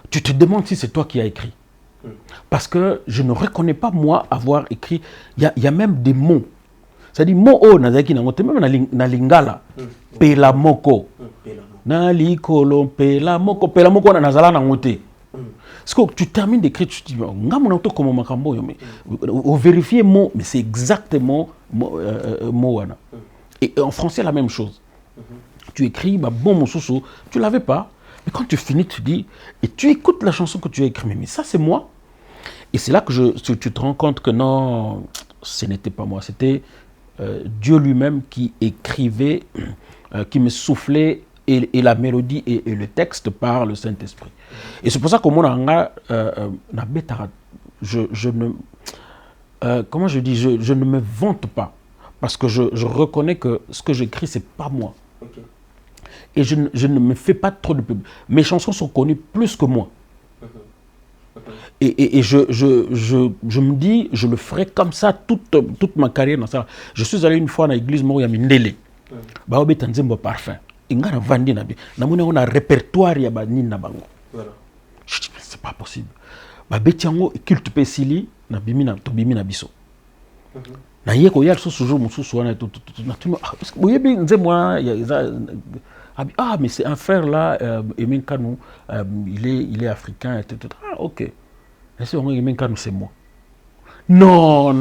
tu te demandes si c'est toi qui as écrit. Parce que je ne reconnais pas, moi, avoir écrit, il y a même des mots. C'est-à-dire, mots, même na lingala, pelamoko. Nali kolon pelamoko pelamoko na nazala na ngote. Parce que tu termines d'écrire, tu te dis ngamona to comme makambo mais au vérifier mot, mais c'est exactement mot wana. Et en français la même chose. Tu écris bon mon sousou, tu l'avais pas, mais quand tu finis tu dis et tu écoutes la chanson que tu as écrite, mais ça c'est moi. Et c'est là que tu te rends compte que non, ce n'était pas moi, c'était Dieu lui-même qui écrivait, qui me soufflait. Et la mélodie et le texte par le Saint-Esprit. Et c'est pour ça que moi, je ne me vante pas. Parce que je reconnais que ce que j'écris, ce n'est pas moi. Okay. Et je ne me fais pas trop de pub. Mes chansons sont connues plus que moi. Et je me dis, je le ferai comme ça toute ma carrière. Dans ça. Je suis allé une fois dans l'église Moria Mindele. Baobé Tanzembo Parfum. Ingana vandi na bi na mona on a répertoire ya ba nini na bango. Voilà. Je dis mais c'est pas possible. Ba betiango culte pesili na bimina to bimina biso. Na yeko ya so jour mususu wana tout na tout parce que boyebi nzemwa ah mais c'est un frère là Emen Kanu il est africain etc. Ah OK. Et c'est Emen Kanu c'est moi. Non.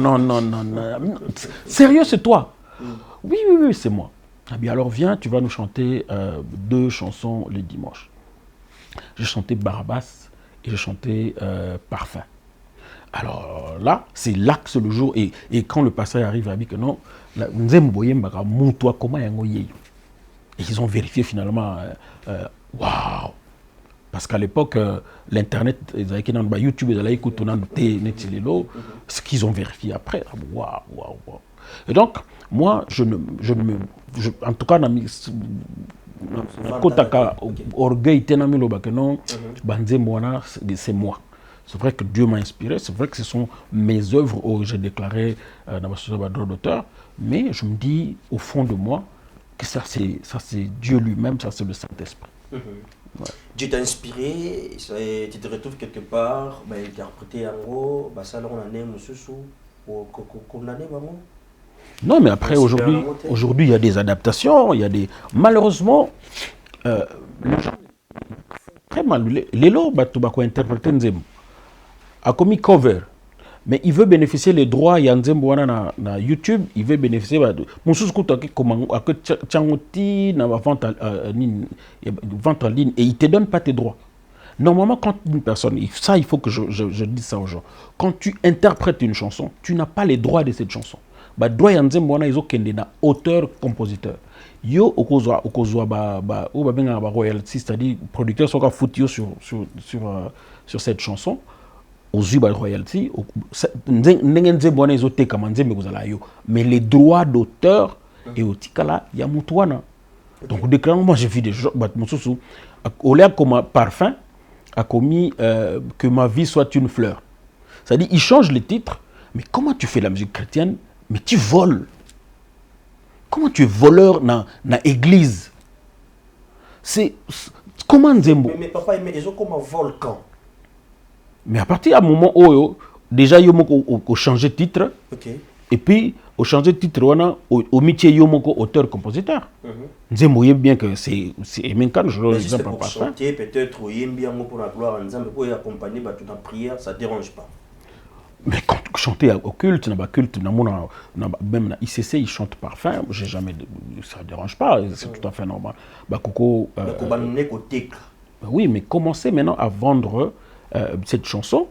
Sérieux c'est toi? Oui, c'est moi. Ah bien alors viens, tu vas nous chanter 2 chansons le dimanche. J'ai chanté Barabbas et j'ai chanté Parfum. Alors là, c'est l'axe le jour et quand le pasteur arrive à dire que non, comment et ils ont vérifié finalement, waouh! Parce qu'à l'époque, l'internet, YouTube, ils allaient écouter ce qu'ils ont vérifié après. Waouh! Et donc, moi, en tout cas, orgueil, c'est moi. C'est vrai que Dieu m'a inspiré, c'est vrai que ce sont mes œuvres où j'ai déclaré dans ma société d'auteur, mais je me dis au fond de moi que ça c'est Dieu lui-même, ça c'est le Saint-Esprit. Ouais. Dieu t'a inspiré, tu te retrouves quelque part, interprété en gros, ça là on en est condamné maman. Non, mais après, aujourd'hui, il y a des adaptations, il y a des... Malheureusement, les gens très mal. Les lots, tu interpréter Nzembo. A commis cover. Mais il veut bénéficier des droits, il y a Nzembo na YouTube, il veut bénéficier de... Mon sous-coup, tu as vente en ligne et il ne te donne pas tes droits. Normalement, quand une personne... Ça, il faut que je dise ça aux gens. Quand tu interprètes une chanson, tu n'as pas les droits de cette chanson. Droit ya nzembo wana izo kende na auteur compositeur yo okozwa royalty, c'est-à-dire producteur soka foutio sur cette chanson ozwi ba royalty ndenge nzembo wana izo teka manzembe kozala yo, mais les droits d'auteur et otikala ya mutu wana. Donc déclarant, moi j'ai vu des gens mosusu au lieu comme Parfum a commis que ma vie soit une fleur, c'est-à-dire il change les titres, mais comment tu fais la musique chrétienne? Mais tu voles. Comment tu es voleur dans l'église? C'est comment Nzembo? Mais papa, ils ont comme un volcan. Mais à partir d'un moment où déjà ils ont changé de titre, okay. Et puis au changé de titre, on a au métier ils ont auteur-compositeur. Nzembo, il y a bien que c'est Emen Kanu, je ne sais pas. Pour chanter, peut-être, il y a bien pour la gloire en Nzembo, pour accompagner toute la prière, ça ne dérange pas. Mais quand chanter au culte, même dans ICC, ils chantent Parfum, j'ai jamais, ça ne dérange pas, c'est tout à fait normal. Oui, mais commencez maintenant à vendre cette chanson,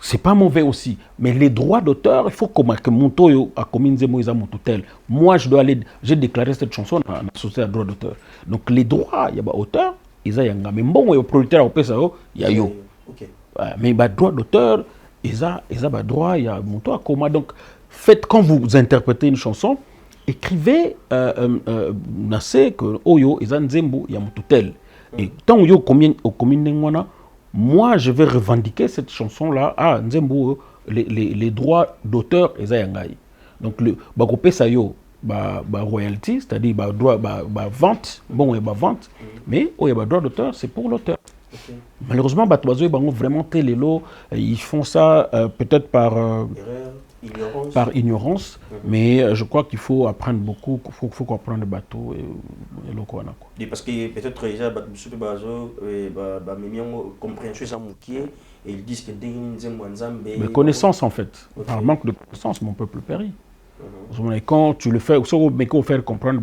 c'est pas mauvais aussi. Mais les droits d'auteur, il faut que Monto a commis Nzemo mon tutelle. Moi, je dois aller, j'ai déclaré cette chanson dans la société à droit d'auteur. Donc les droits, il y a pas auteur, ils ont yanga. Mais bon, il y a producteur au PSAO, il y a yo. Mais il y a droit d'auteur, ils ont droit, il y a Monto à coma. Donc faites quand vous interprétez une chanson, écrivez nassé que oyo ils ont Nzembo, il y a mon tutelle. Et tant que yo commune moi, je vais revendiquer cette chanson-là à Nzembo, les droits d'auteur et Zayangai. Donc, le bagopé sayo, royalty, c'est-à-dire droit, vente, bon, il y a vente, mais il y a droit d'auteur, c'est pour l'auteur. Okay. Malheureusement, ils ont vraiment tel lot, ils font ça peut-être par ignorance, mais je crois qu'il faut apprendre beaucoup, il faut qu'on apprenne le bateau et le quoi. Parce que peut-être déjà, ils disent que mais connaissance en fait, par manque de connaissance, mon peuple périt. Quand tu le fais, mais qu'on fait comprendre,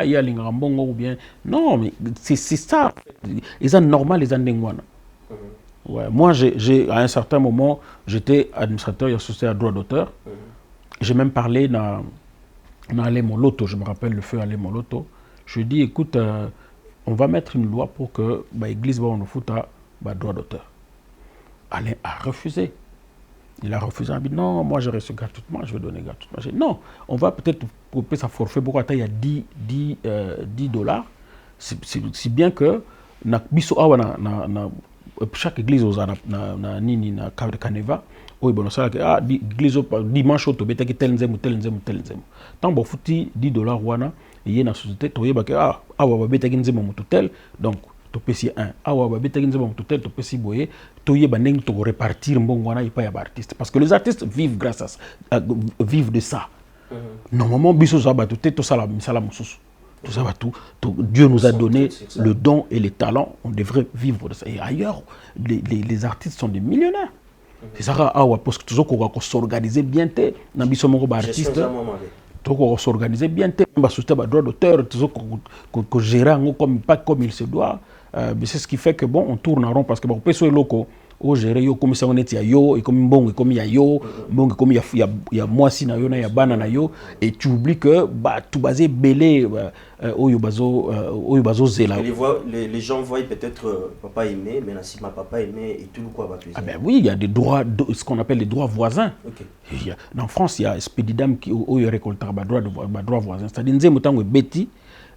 il y a l'ingambongo ou bien. Non, mais c'est ça. Ils sont normal, les Andengwana. Ouais, moi, à un certain moment, j'étais administrateur et associé à droit d'auteur. J'ai même parlé dans Allez mon loto, je me rappelle le feu Allez mon loto. Je lui ai dit, écoute, on va mettre une loi pour que l'église va en fout à droit d'auteur. Alain a refusé. Il a refusé, il a dit non, moi j'ai reçu gratuitement, je vais donner gratuitement. J'ai dit non, on va peut-être couper sa forfait, pourquoi il y a 10 $. C'est bien que chaque église na nini na Kaneva, église dimanche au Tobeta qui tel nzemu. Tant bon fouti 10 $ wana, il y a une société, donc topesi 1 awa babeta nzeba mututel topesi boye toye baneng to répartir mbongwana ipa ya artiste parce que les artistes vivent grâce à vivent de ça. Normalement biso za batu te to sala misala mususu tout ça tout Dieu nous a donné le don et les talents, on devrait vivre de ça. Et ailleurs les artistes sont des millionnaires. C'est ça awa parce que toujours qu'on s'organiser bien té na biso moko ba artiste on s'organiser bien on va soutenir droit d'auteur que gérer comme pas comme il se doit. Mais c'est ce qui fait que bon on tourne en rond parce que bon peso loko au gérer yo comme ça on est yo et comme bon et comme ya yo bon comme il y a moi si na yo na ya bana na yo et tu oublies que tout basé belé oyo bazo zela. Les gens voient peut-être papa aimé mais si ma papa aimé et tout quoi va plus. Ah ben oui, il y a des droits ce qu'on appelle les droits voisins. Okay. En France il y a Spedidam qui oyo récolter droit voisin, c'est-à-dire nzembo tango beti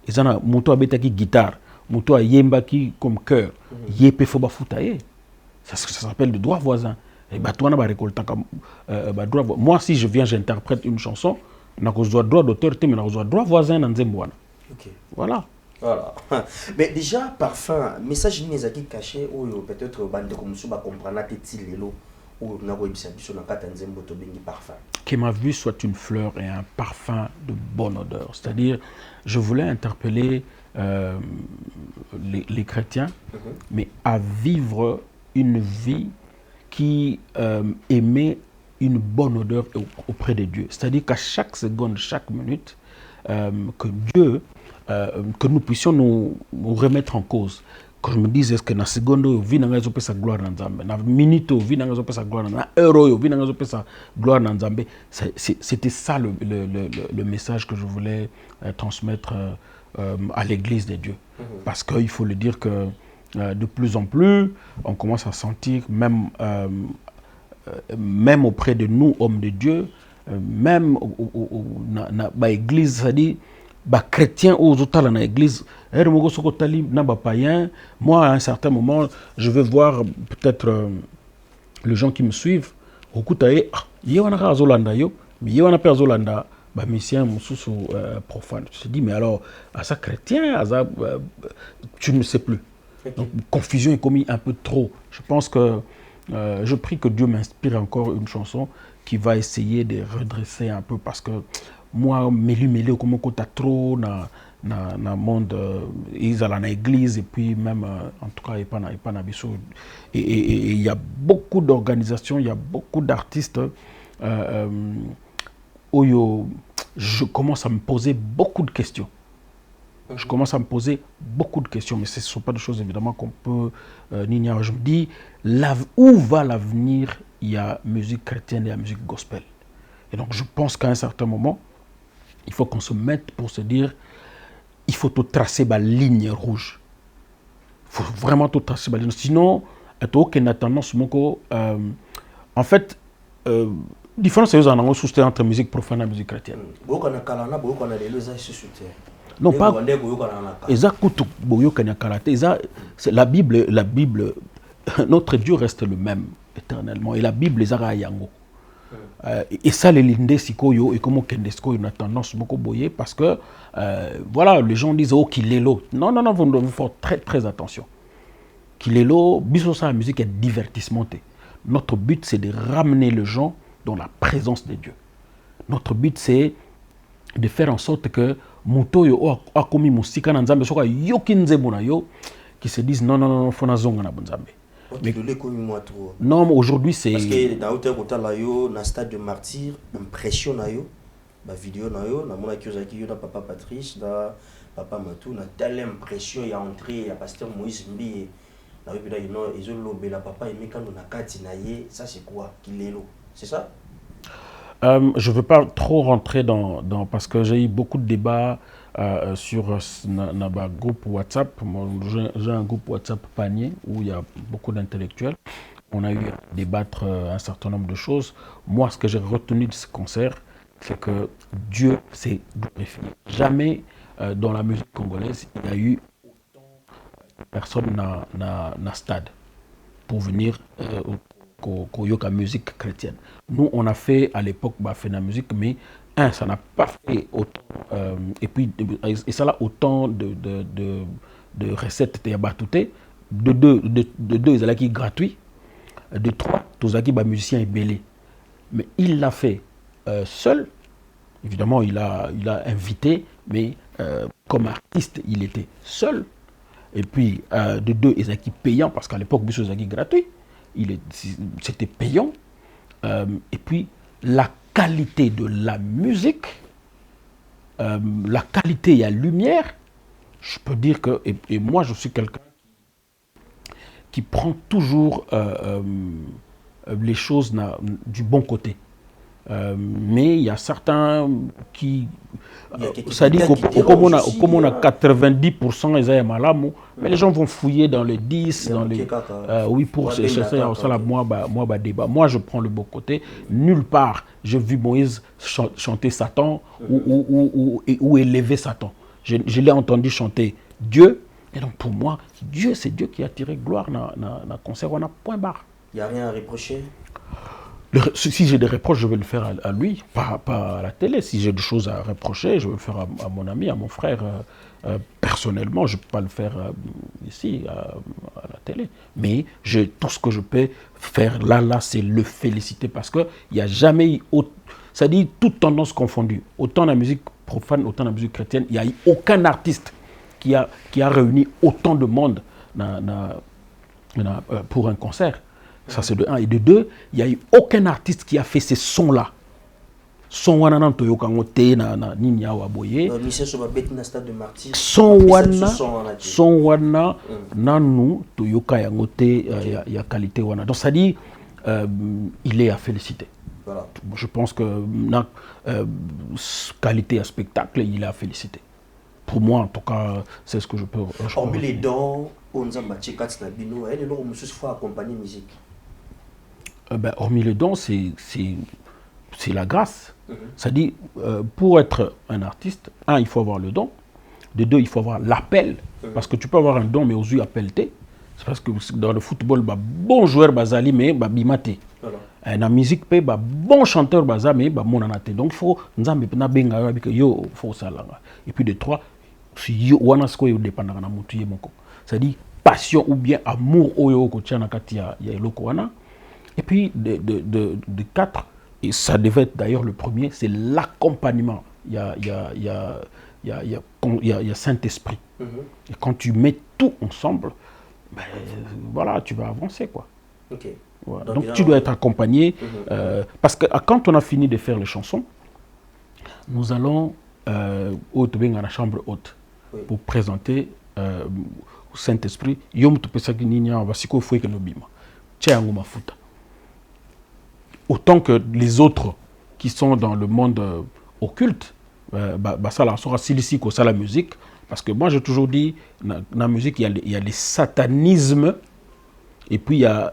ezana moto abeta ki guitare moto ayemba ki comme cœur yepe fo bafuta ye. Ça s'appelle le droit voisin. Et moi, si je viens, j'interprète une chanson, je dois droit d'auteur, mais je dois droit voisin dans Nzembouana. Voilà. Mais déjà, parfum, message qui caché, ou peut-être comprendre que ma vue soit une fleur et un parfum de bonne odeur. C'est-à-dire, je voulais interpeller les chrétiens, mais à vivre une vie qui émet une bonne odeur auprès de Dieu. C'est-à-dire qu'à chaque seconde, chaque minute, que Dieu, que nous puissions nous remettre en cause. Que je me dise, est-ce que dans la seconde, vie n'a pas sa gloire dans Nzambe, dans la minute, vie n'a pas sa gloire dans l'heure, vie n'a pas sa gloire dans Nzambe. C'était ça le message que je voulais transmettre à l'Église de Dieu. Parce qu'il faut le dire que de plus en plus, on commence à sentir, même auprès de nous, hommes de Dieu, même dans l'église, c'est-à-dire, les chrétiens aux autres dans l'église, moi, à un certain moment, je vais voir peut-être les gens qui me suivent, mais il y a un profane. Je me dis, mais alors, à ça chrétien, tu ne sais plus. Donc, confusion est commise un peu trop. Je pense que je prie que Dieu m'inspire encore une chanson qui va essayer de redresser un peu parce que moi, mêlé comme on compte trop dans le monde, ils sont dans l'église et puis même, en tout cas, il y a beaucoup d'organisations, il y a beaucoup d'artistes. Je commence à me poser beaucoup de questions. Je commence à me poser beaucoup de questions, mais ce ne sont pas des choses évidemment qu'on peut n'ignorer. Je me dis, où va l'avenir? Il y a musique chrétienne et il y a musique gospel. Et donc je pense qu'à un certain moment, il faut qu'on se mette pour se dire, il faut tout tracer la ligne rouge. Il faut vraiment tout tracer la ligne. Sinon, il y a une tendance, en fait, différence c'est entre musique profane et musique chrétienne. Non, pas la Bible, notre Dieu reste le même éternellement. Et la Bible, les yango. Et ça, les lindés, sikoyo, et comment kendesko, une tendance beaucoup boyer, parce que, voilà, les gens disent, oh, qu'il est l'eau. Non, non, non, vous devez faire très, très attention. Qu'il est l'eau, biso la musique est divertissementée. Notre but, c'est de ramener les gens dans la présence de Dieu. Notre but, c'est de faire en sorte que Mutoyo a commis musika na nzambe soka yokinze bona yo qui se disent non non non fona zonga na nzambe. Mais non, aujourd'hui c'est parce que dans hauteur côté là yo na stade de martyr impression na yo ba vidéo na yo na mona kiozaki yo na papa Patrice na papa Matou na telle impression ya entrée ya pasteur Moïse Mbi na yo pida no ezolobe la papa aimé quand on a kati na ye ça c'est quoi kilelo c'est ça? Je ne veux pas trop rentrer dans parce que j'ai eu beaucoup de débats sur un groupe WhatsApp. J'ai un groupe WhatsApp panier où il y a beaucoup d'intellectuels. On a eu à débattre un certain nombre de choses. Moi, ce que j'ai retenu de ce concert, c'est que Dieu s'est glorifié. Jamais dans la musique congolaise, il y a eu autant de personnes dans stade pour venir Koyoka musique chrétienne. Nous, on a fait à l'époque fait la musique, mais ça n'a pas fait autant. Et ça a autant de recettes de batouté. De deux, ils allaient gratuit. De trois, tous les musiciens est belé. Mais il l'a fait seul. Évidemment, il a invité, mais comme artiste, il était seul. Et puis, de deux, ils allaient payants, parce qu'à l'époque, ils allaient gratuit. C'était payant. Et puis, la qualité de la musique, la qualité et la lumière, je peux dire que... Et moi, je suis quelqu'un qui prend toujours les choses du bon côté. Mais il y a certains qui... ça dit comme on a 90% ils aiment malamu, mais les gens vont fouiller dans les 10, dans les... oui, pour ça, moi, débat. Moi, je prends le bon côté. Nulle part, j'ai vu Moïse chanter Satan ou élever Satan. Je l'ai entendu chanter Dieu. Et donc, pour moi, Dieu, c'est Dieu qui a tiré gloire dans le concert. On a point barre. Il n'y a rien à reprocher. Si j'ai des reproches, je vais le faire à lui, pas à la télé. Si j'ai des choses à reprocher, je vais le faire à mon ami, à mon frère. Personnellement, je ne peux pas le faire ici, à la télé. Mais tout ce que je peux faire là, c'est le féliciter. Parce qu'il n'y a jamais eu, ça dit toute tendance confondue. Autant la musique profane, autant la musique chrétienne, il n'y a eu aucun artiste qui a réuni autant de monde pour un concert. Ça, c'est de un. Et de deux, il n'y a eu aucun artiste qui a fait ces sons-là. Son wana toyoka ngote na ninya wa boye. Son wana nanu toyoka ya ngote ya qualité wana. Donc ça dit, il est à féliciter. Voilà. Je pense que qualité à spectacle, il est à féliciter. Pour moi, en tout cas, c'est ce que je peux. Hormis les dons, on a matché 4 nabino. Et les gens monsieur faut accompagner musique. Hormis les dons, c'est la grâce. Ça dit, pour être un artiste, un, il faut avoir le don. De deux, il faut avoir l'appel. Parce que tu peux avoir un don, mais aux yeux appelleté. C'est parce que dans le football, bon joueur bazali, mais bimate. La musique, bon chanteur bazali, mais mon anate. Donc, il faut faut ça. Et puis de trois, si wanasko yo dépendant na mutu yemoko. Ça dit passion ou bien amour oyo ko tia na kati ya eloko wana. Et puis de quatre, et ça devait être d'ailleurs le premier, c'est l'accompagnement. Il y a Saint-Esprit. Et quand tu mets tout ensemble, voilà, tu vas avancer, quoi. Okay. Voilà. Donc tu dois être accompagné. Parce que quand on a fini de faire les chansons, nous allons à la chambre haute. pour présenter au Saint-Esprit. Yom tu peux ça ninya basiko foué que nobima. Tchango mafuta. Autant que les autres qui sont dans le monde occulte, ça la sera silicite ça la musique. Parce que moi j'ai toujours dit, dans la musique il y a les satanismes et puis il y a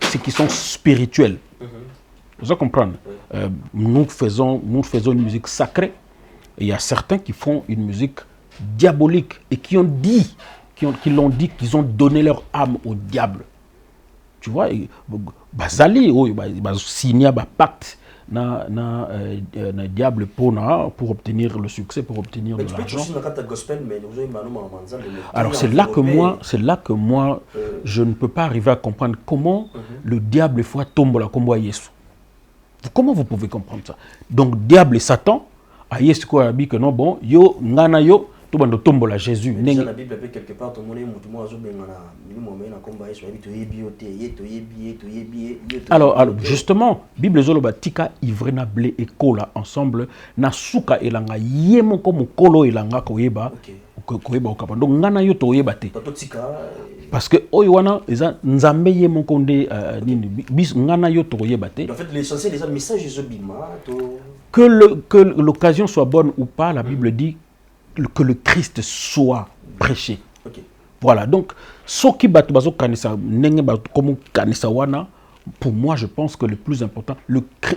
ceux qui sont spirituels. Vous allez comprendre. Nous faisons une musique sacrée. Et il y a certains qui font une musique diabolique et qui l'ont dit qu'ils ont donné leur âme au diable. Tu vois, bazali, signé un pacte na diable pour obtenir le succès, pour obtenir de l'argent. Alors c'est là que moi, je ne peux pas arriver à comprendre comment le diable fois tombe la combo à Yesu. Comment vous pouvez comprendre ça? Donc diable et Satan, à Yesu quoi a dit que non bon, yo ngana yo tout bando tombe la Jésus. Dans la Bible quelque part tout le monde alors justement, Bible zoloba tika ivrena blé et kola ensemble na suka elanga yemo comme kolo elanga koyeba koyeba okapa. Donc ngana yo toyeba te. Parce que oyowana eza nzambe yemo konde nini bis ngana yo toyeba te. En fait l'essentiel des messages zobima que l'occasion soit bonne ou pas, la Bible dit que le Christ soit prêché. Voilà, donc soki batu bazo kanisa nenge batu comme kanisa wana, pour moi je pense que le plus important,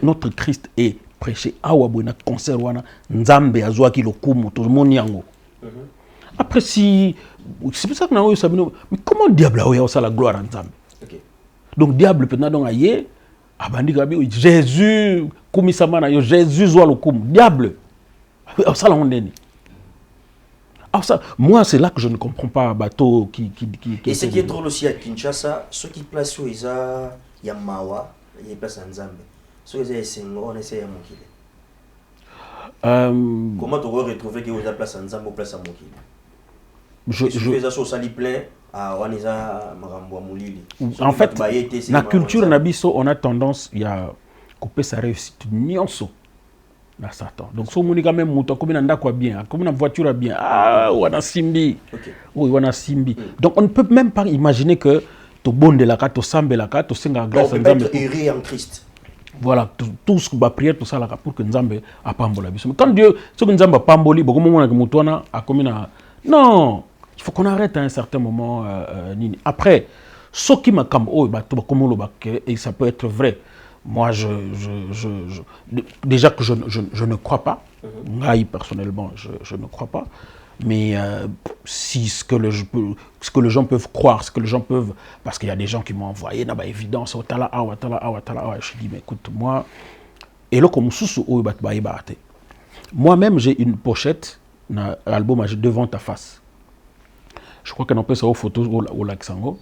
notre Christ est prêché. Awa buena concert wana nzambe azwa ki lokumu tout le monde yango. Après si c'est pour ça que na sabino, mais comment diable a ça la gloire en nzambe? Donc diable peut na donc aye abandi gabi Jésus kumisamana yo Jésus zwa lokumu diable. Ça la ondeni. Alors ça, moi, c'est là que je ne comprends pas bateau qui et ce qui est drôle aussi à Kinshasa, ceux qui placent où ils ont Yamawa, ils placent en Zambie. Ceux qui ont Sengo, on essaie à Mokile. Comment tu aurais retrouvé que vous avez placé en Zambie ou placé à Mokile? Je fais ça au Saliplein, à Waniza, Marambo, Moulili. En fait, la culture Nabiso, on a tendance à couper sa réussite. Nyonso. Na Satan. Donc so monika même moto comme nanda quoi bien, comme une voiture bien. Ah, wana simbi. Oui, wana simbi. Donc on ne peut même pas imaginer que to bonde la ka to sambe la ka to senga grâce à Nzambe. Errer en Christ. Voilà, tout ce que va prier tout ça là pour que Nzambe a pambola biso. Mais quand Dieu, ce que Nzambe a pamboli, beaucoup moment que mutona a comme na non, il faut qu'on arrête à un certain moment nini. Après, ce qui m'a comme oh ba to comme lo ba et ça peut être vrai. Moi, déjà que je ne crois pas, personnellement, je ne crois pas, mais si ce que les gens peuvent croire, ce que les gens peuvent, parce qu'il y a des gens qui m'ont envoyé, n'a pas évidence, je dis, mais écoute, moi, et là, comme moi-même, j'ai une pochette, un album devant ta face. Je crois qu'on appelle ça aux photos au lac Sango,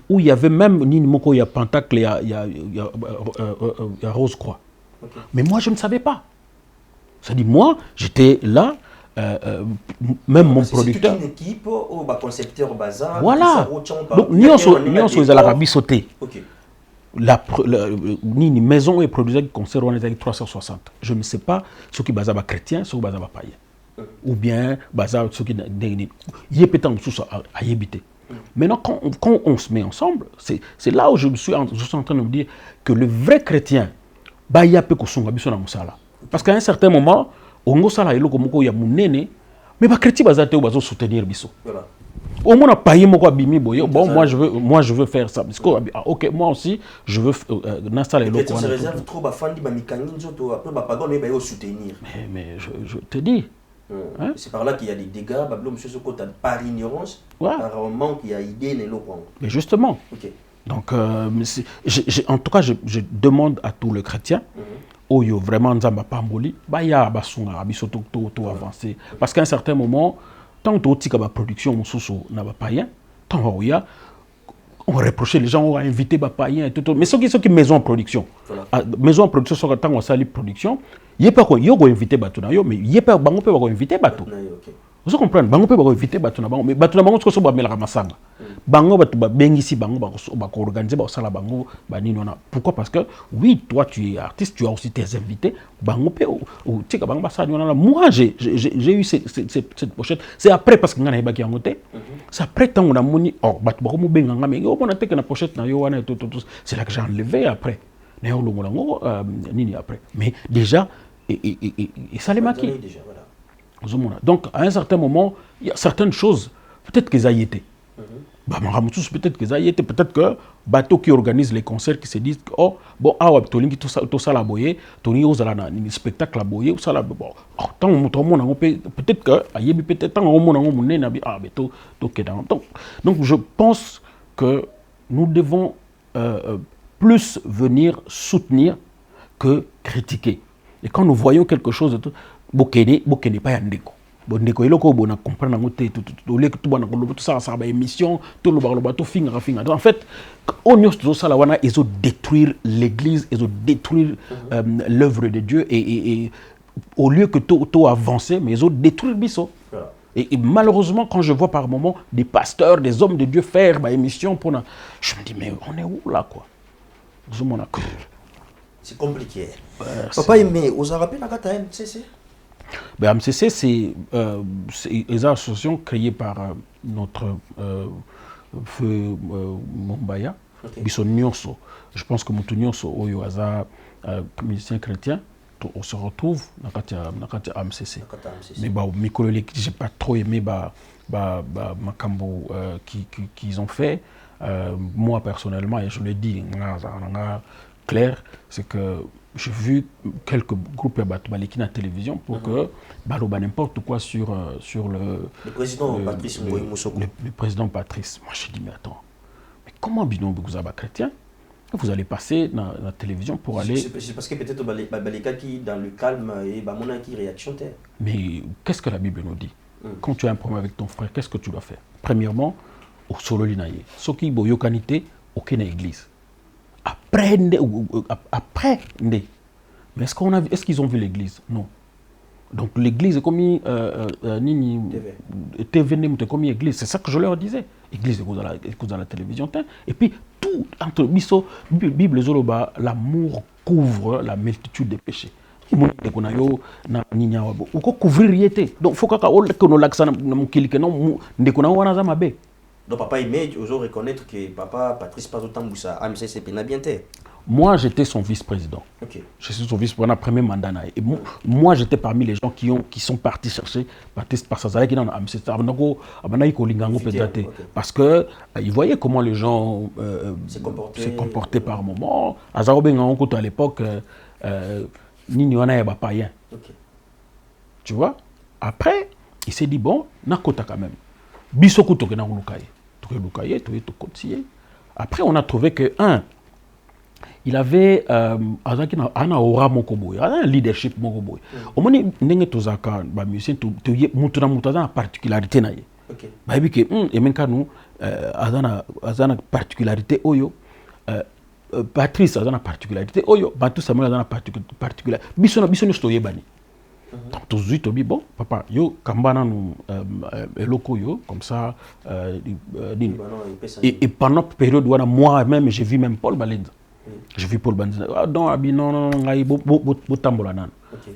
où il y avait même Nini Moko, il y a Pentacle, il y a Rose Croix. Mais moi, je ne savais pas. C'est-à-dire, moi, j'étais là, même mon producteur. C'est une équipe, au concepteur au bazar. Voilà. Donc, nous sommes à l'Arabie sautée. La maison est produite concert on est avec 360. Je ne sais pas ce qui est bazar chrétien, ce qui est bazar païen. Ou bien bazar ce qui est pétant tout ça à éviter. Maintenant quand on se met ensemble, c'est là où je suis en train de me dire que le vrai chrétien ba ya pe ko songa biso na musala. Parce qu'à un certain moment on sala eloko moko ya munene mais ba chrétien bazar te bazo soutenir biso. Voilà. Au moins payer moko bimi boyo. Bon moi je veux faire ça parce que OK moi aussi je veux n'installer eloko. Ça réserve trop ba fandi ba mikangi nzoto après ba pardon mais ba soutenir. Mais je te dis. Hein? C'est par là qu'il y a des dégâts, monsieur Sokota, par ignorance, par un manque, il y a idée, mais justement. Donc, en tout cas, je demande à tous les chrétiens, Oyo vraiment Nzamba Pamboli, ya basunga abisoto to avancer. Parce qu'à un certain moment, tant que tu as la production, n'a pas païen, tant que on va reprocher les gens, on va inviter les païens et tout. Mais ce qui est maison en production, maison en production, c'est quand on sali production. Il n'y a pas quoi, il y a invité Batuna, mais il n'y a pas bango peut inviter Batu. Vous comprenez, bango peut inviter Batuna, mais Batuna bango ce que soit la masanga. bango batu ba bengisi bango ba ko organiser ba sala bango ba nini wana. Pourquoi? Parce que oui, toi tu es artiste, tu as aussi tes invités, bango pe ou tika bango ba sala wana. Moi j'ai eu cette pochette. C'est après parce que ngana ebaki yango te. C'est après tant on a moni oh batu ba ko mo benga ngame yo bona te que na pochette na yo wana tout. C'est là que j'ai enlevé après. Né o longo lango nini après. Mais déjà et ça les maquille. Donc à un certain moment, il y a certaines choses peut-être qu'ils aient été. Peut-être qu'ils aient été, peut-être que bateau qui organise les concerts qui se disent oh bon ah ouais tout ça la boyer Tony aux ala na spectacle la boyer ou ça la bon tant on peut-être que ayebi peut-être tant on monne na ah mais tout donc je pense que nous devons plus venir soutenir que critiquer. Et quand nous voyons quelque chose de bokene pas yandeko bondeko eloko bona comprendre ngote tout le tout bona tout ça ba émission tout le ba tout finga. En fait on y tout ça la wana ils ont détruire l'église, ils ont détruire l'œuvre de Dieu et au lieu que tout avancer mais ils ont détruire biso. Et malheureusement quand je vois par moment des pasteurs, des hommes de Dieu faire ba émission pour je me dis mais on est où là quoi. C'est compliqué. Papa Aimé, vous avez rappelé la carte à MCC? Ben, MCC, c'est une association créée par notre feu Mombaya, Bisson Nyonso. Je pense que Moutou Nyonso, Oyo Aza, musicien chrétien, on se retrouve dans la MCC. Mais bah, mes collègues, je n'ai pas trop aimé Makambo qu'ils ont fait. Moi personnellement, et je le dis clair, c'est que j'ai vu quelques groupes à la télévision pour que baloba n'importe quoi sur le président Patrice Mboyi Moussoko. Le président Patrice. Moi je dis mais attends, mais comment binon vous avez chrétien? Vous allez passer dans la télévision pour aller. C'est parce que peut-être Baleka qui dans le calme et Bamona qui réaction. Mais qu'est-ce que la Bible nous dit? Quand tu as un problème avec ton frère, qu'est-ce que tu dois faire? Premièrement, au solo linaye. Ce qui est yokanité, aucune église. Après, mais est-ce qu'ils ont vu l'église? Non. Donc l'église est comme TV, comme église. C'est ça que je leur disais. Église écoute dans la télévision. Et puis tout entre Bible Zoloba, l'amour couvre la multitude des péchés. Donc il faut que donc papa Aimé, vous reconnaître que papa Patrice Pazotamboussa, AMCC Pénabienté. Moi j'étais son vice-président. Okay. Je suis son vice-président premier mandat. Et moi j'étais parmi les gens qui sont partis chercher Patrice Pazotamboussa qui dans AMCC. Parce que ils voyaient comment les gens se comportaient par moment. À l'époque, Nini wana ya païen. Tu vois? Après, il s'est dit bon, nakota quand même. Bisoko toke na lukaye. Après, on a trouvé que il avait un aura mokoboy, un leadership mokoboy. Au moment ndenge tozaka ba musicien mutuna mutana particularité na ye. OK. Ba bi ke emenka nous azana particularité oyo Patrice a une particularité. Oyo, Bantou Samuel a une particularité. Bisson Stoyebani. Tous les dit bon, papa, yo, Kambana nous locaux yo, comme ça. Et pendant la période où moi-même, j'ai vu même Paul Balenza. J'ai vu Paul Balenza. Ah non,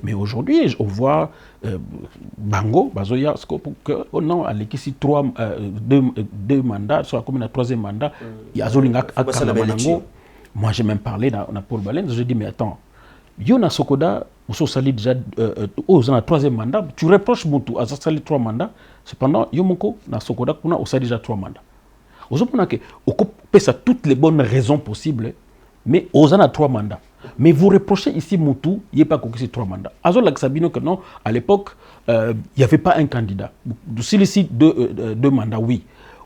mais aujourd'hui, on voit Bango, Bazoya, que non, à l'équipe deux mandats, soit comme un troisième mandat, il y a Zolinga Akalango. Moi, j'ai même parlé dans Paul Balenza. Je dis, mais attends, Yona Sokoda, on s'allie déjà au troisième mandat. Tu reproches Moutou à s'allier 3 mandats. Cependant, Yomoko, na Sokoda, on s'allie déjà 3 mandats. On peut ça toutes les bonnes raisons possibles, mais on a 3 mandats. Mais vous reprochez ici Moutou, il n'y a pas que 3 mandats. Azol Sabino que non, à l'époque, il n'y avait pas un candidat. S'il ici 2 mandats, oui.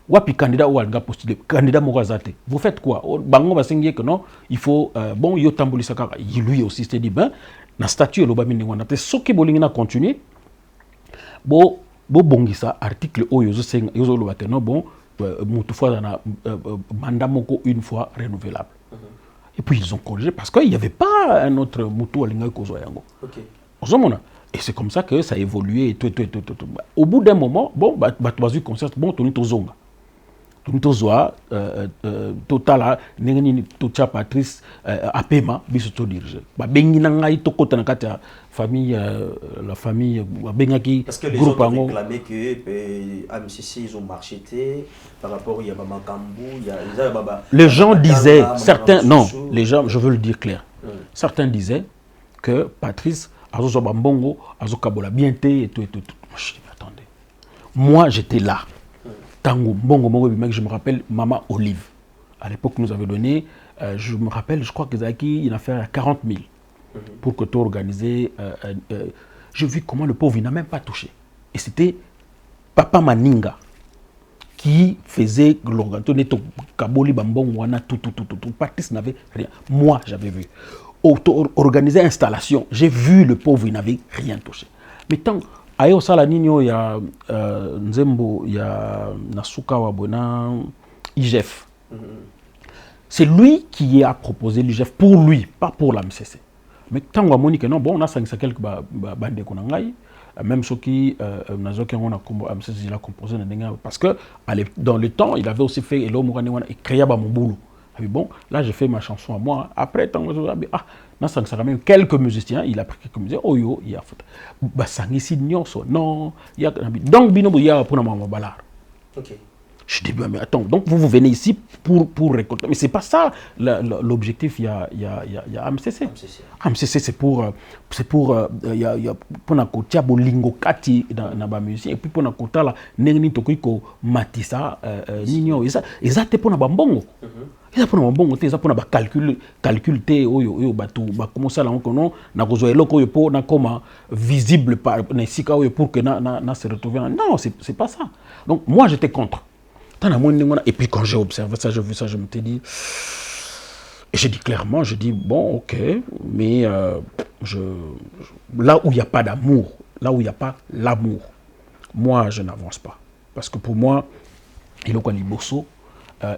Wapi candidat ou alga postulé candidat Morazate. Vous faites quoi? Bango va signer que non, il faut bon yo tamboli sakara. Lui aussi s'est dit ben na statut lo ba mini wana te soki bolingi na continuer. Bo bongisa article o yo zo lo ba que non bon mutu fois na mandat moko une fois renouvelable. Et puis ils ont corrigé parce qu'il n'y avait pas un autre mutu alinga kozo yango. OK. Et c'est comme ça que ça a évolué et tout. Au bout d'un moment, bon bah concert bon toni tozonga. Tozoa, Total, Nengani, Tocha Patrice, Apema, Bisoto dirige. Bengi Nangai, Tokota Nakata, famille, la famille, Bengaki, parce que les autres ont réclamé que AMCC, ils ont marcheté par rapport à Yabama Kambou, les gens disaient, certains, non, les gens, je veux le dire clair, certains disaient que Patrice, Azo Bambongo, Azo Kabola, bien et tout. Je dis, attendez, moi j'étais là. Tango, bongo, mec, je me rappelle, Maman Olive. À l'époque, nous avait donné, je me rappelle, je crois qu'ils avaient acquis une affaire à 40 000 pour que tout organisé. J'ai vu comment le pauvre, il n'a même pas touché. Et c'était Papa Maninga qui faisait l'organisation. Kaboli, Bambong, Wana, tout. Patrice n'avait rien. Moi, j'avais vu. Organiser installation, j'ai vu le pauvre, il n'avait rien touché. Mais tant. Ayo sala nino ya Nzembo ya Nasuka Wabona IGF. C'est lui qui a proposé l'IGF pour lui, pas pour la MCC. Mais tant que Monique non bon on a 5 quelques bande konangai même ceux qui nazoki on a MCC il a composé parce que dans le temps il avait aussi fait Elo Mourane et créa ba Mombulu. Bon, là j'ai fait ma chanson à moi. Après, tant que ça même quelques musiciens, il a pris quelques musiciens. Oh yo, il y a fait. Bah ça ici non, il y a donc bino il y a pour ma balar. OK. Je dis mais attends, donc vous venez ici pour récolter. Mais c'est pas ça l'objectif. Il y a AMCC. AMCC c'est pour il y a pour na kotia bolingo kati na ba musicien et puis pour na kota la nengni tokiko matisa nino ezate pour na bambongo. Ils pour un bon côté, ils pour calculer oyo batu ba comment ça là on non na kozo eloko yo po na comme visible par na sika pour que na se retrouver. Non, c'est pas ça. Donc moi j'étais contre. Et puis quand j'ai observé ça, j'ai vu ça, je me suis dit et j'ai dit clairement, je dis bon, OK, mais là où il n'y a pas d'amour, là où il n'y a pas l'amour, moi je n'avance pas parce que pour moi il y a Liboso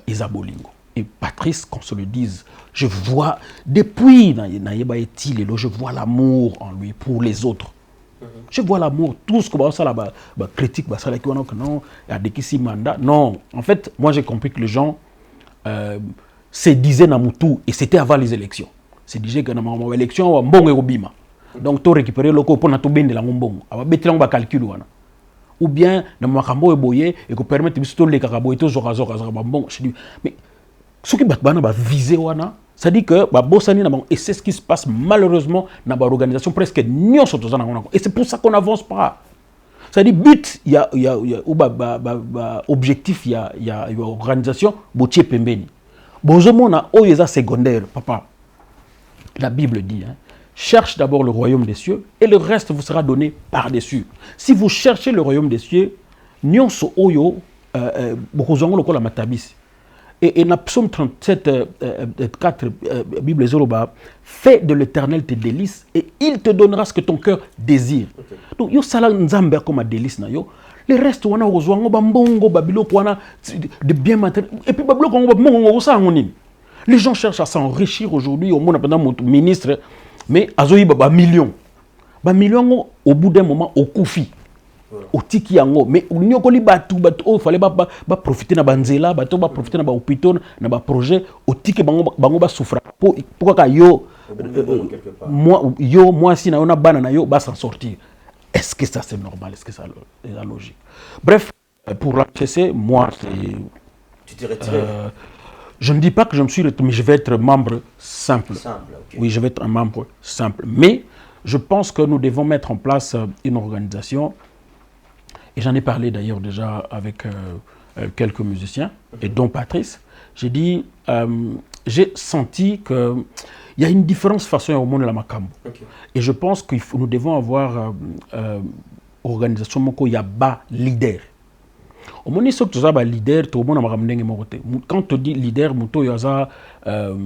Isabolingo. Et Patrice, qu'on se le dise, je vois, depuis je vois l'amour en lui pour les autres. Je vois l'amour, tout ce que ça là critique, ça là non, il y a des qui mandat. Non, en fait, moi j'ai compris que les gens se disaient Namutu et c'était avant les élections. C'est disaient que dans les élections, bon et obima. Donc tu récupérer le corps pour na to bende la ngombongo. Aba betela ba calcul wana. Ou bien na makambo eboye et que permettre biso les kakabo to zora bon. Je dis mais ce qui va viser wana, ça dit que et c'est ce qui se passe malheureusement dans l'organisation presque et c'est pour ça qu'on n'avance pas. Ça dit but il y a objectif il y a organisation botier pembeni. Bonjour na oyeza secondaire papa. La Bible dit cherche d'abord le royaume des cieux et le reste vous sera donné par-dessus. Si vous cherchez le royaume des cieux, nyonso oyo bokozongo lokola matabisi. Et dans Psaume 37, 4, Bible Zoroba, fais de l'Éternel tes délices et il te donnera ce que ton cœur désire. Okay. Donc, yo sala nzambe comme délice na yo. Le reste, on a rejoint bambongo, babilo, de bien matériel. Et puis, babilo, les gens cherchent à s'enrichir aujourd'hui. Au monde, pendant mon ministre, mais azoï ba million. Ba million au bout d'un moment au koufi. Au tiki yango mais nyokoli batu fallait ba profiter na banzela bato ba profiter na ba hôpital na ba projet au tiki bango ba souffra pourquoi yo moi si na ona bana na yo ba s'en sortir. Est-ce que ça c'est normal? Est-ce que ça est la logique? Bref, pour l'AMCC, moi c'est tu t'es retiré. Je ne dis pas que je me suis retiré, mais je vais être membre simple. Okay. Oui, je vais être un membre simple, mais je pense que nous devons mettre en place une organisation. Et j'en ai parlé d'ailleurs déjà avec quelques musiciens, et dont Patrice. J'ai dit, j'ai senti qu'il y a une différence façon au monde de la Makambo. Okay. Et je pense que nous devons avoir organisation moko ya ba leader. Au monde où tu as leader, tout le monde a ramené moroté. Quand tu dis leader, muto yaza, on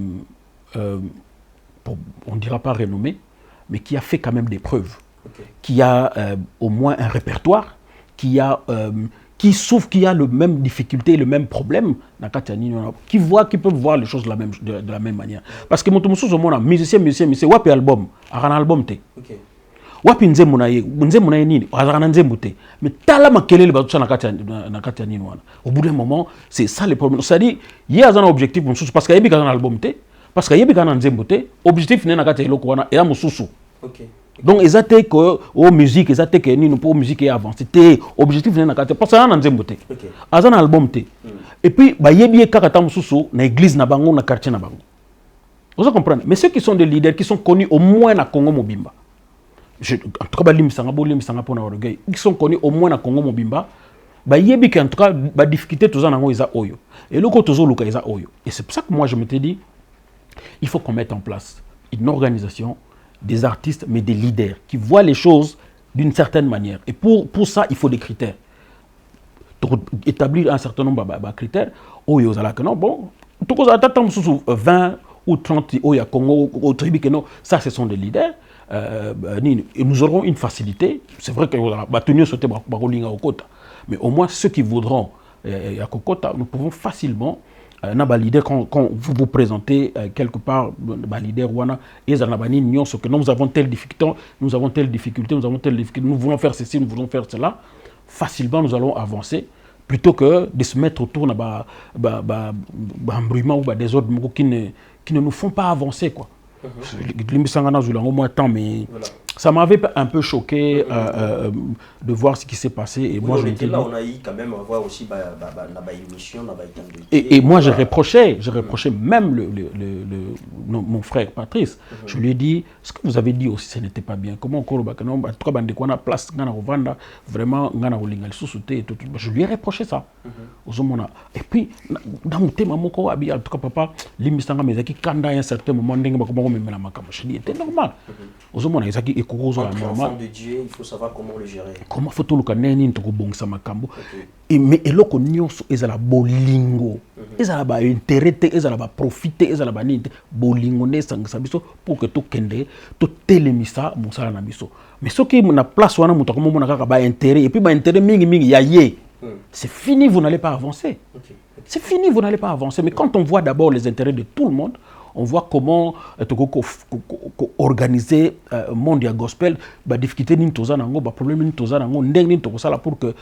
dira pas renommé, mais qui a fait quand même des preuves, okay. Qui a au moins un répertoire. Qui souffre, qui a le même difficulté, le même problème, qui peuvent voir les choses de la même manière. Parce que mon musicien, wapi album, un album te. wapi nzembo na ye nini azaka na nzembo te mais tala makelele bazo na kati ya nini wana au bout d'un moment c'est ça le problème c'est-à-dire ye azana objectif mususu parce que yebi kana album te parce que yebi kana nzembo te objectif ne na kati ya eloko wana ya mususu OK donc ezate que au musique ezate que nini pour musique et avancer te objectif ne na kati parce que ana nzembo te azana album te et puis ba yebi kaka ta mususu na église na bango na quartier na bango vous comprenez mais ceux qui sont des leaders qui sont connus au moins na Congo Mobimba en tout cas qui sont connus au moins na Congo Mobimba yebi en tout cas ba difficulté tous en eza oyo et le côté luka eza oyo et c'est pour ça que moi je m'étais dit il faut qu'on mette en place une organisation des artistes mais des leaders qui voient les choses d'une certaine manière et pour ça il faut des critères pour établir un certain nombre de critères oyo zala que non bon tout cas attends 20 ou 30 oyo Congo au tribu que non ça ce sont des leaders et nous aurons une facilité. C'est vrai que mais au moins ceux qui voudront à Kokota, nous pouvons facilement quand vous vous présentez quelque part leader que nous avons telle difficulté, nous voulons faire ceci, nous voulons faire cela, facilement nous allons avancer plutôt que de se mettre autour ou des ordres qui ne nous font pas avancer quoi. Mais ça m'avait un peu choqué de voir ce qui s'est passé. Et moi, là, on a eu quand même avoir aussi émission, et moi, je reprochais même mon frère Patrice. Je lui ai dit, ce que vous avez dit aussi, ce n'était pas bien. Comment on a place, vraiment, je lui ai reproché ça. Et puis, dans mon thème, en tout cas, papa, à un certain moment, c'était normal. Enfant de Dieu, il faut savoir comment le gérer. Comment faut-il le connaître mais eloko nyonso ezala bolingo ezala ba intérêt ezala ba profiter ezala ba nini bolingo ne sangisa biso pour que to kende to telemisa musala na biso mais soki na place wana muto komona kaka ba intérêt et puis ba intérêt mingi ya ye c'est fini, vous n'allez pas avancer. C'est fini, vous n'allez pas avancer. Mais quand on voit d'abord les intérêts de tout le monde, on voit comment organiser le monde du gospel, la difficulté ni toza nango, ba problème ni toza nango, ndeng ni to sala pour que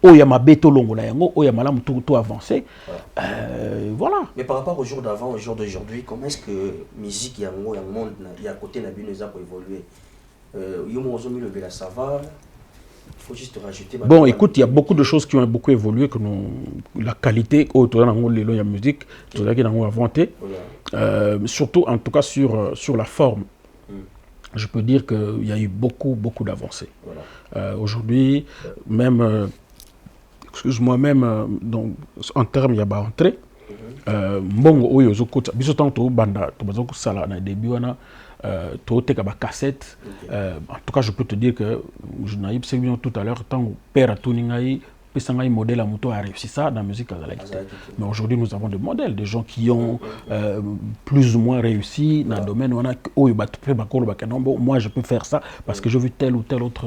oyama beto longo la yango, oyama la tout avancer. Voilà. Mais par rapport au jour d'avant, au jour d'aujourd'hui, comment est-ce que musique yango, le monde, il y a côté na bineza pour évoluer? Yomo ozomi le bela ça va. Il faut juste rajouter. Bon, écoute, il y a beaucoup de choses qui ont beaucoup évolué, que la qualité autour de la musique, tout ça qui nous inventé. Surtout, en tout cas, sur la forme. Je peux dire qu'il y a eu beaucoup d'avancées. Voilà. Aujourd'hui, même, excuse-moi, même en termes, il y a pas entrée. Mbongo oyo zokota biso tanto banda to bazoko sala na début wana to teka ba cassette en tout cas je peux te dire que je n'ai pas bien tout à l'heure tant père a tuningai pesangai modèle à moto a réussi ça dans la musique mais aujourd'hui nous avons des modèles des gens qui ont plus ou moins réussi dans le domaine wana oyo ba pe ba kolo ba kanombo moi je peux faire ça parce que je veux tel ou tel autre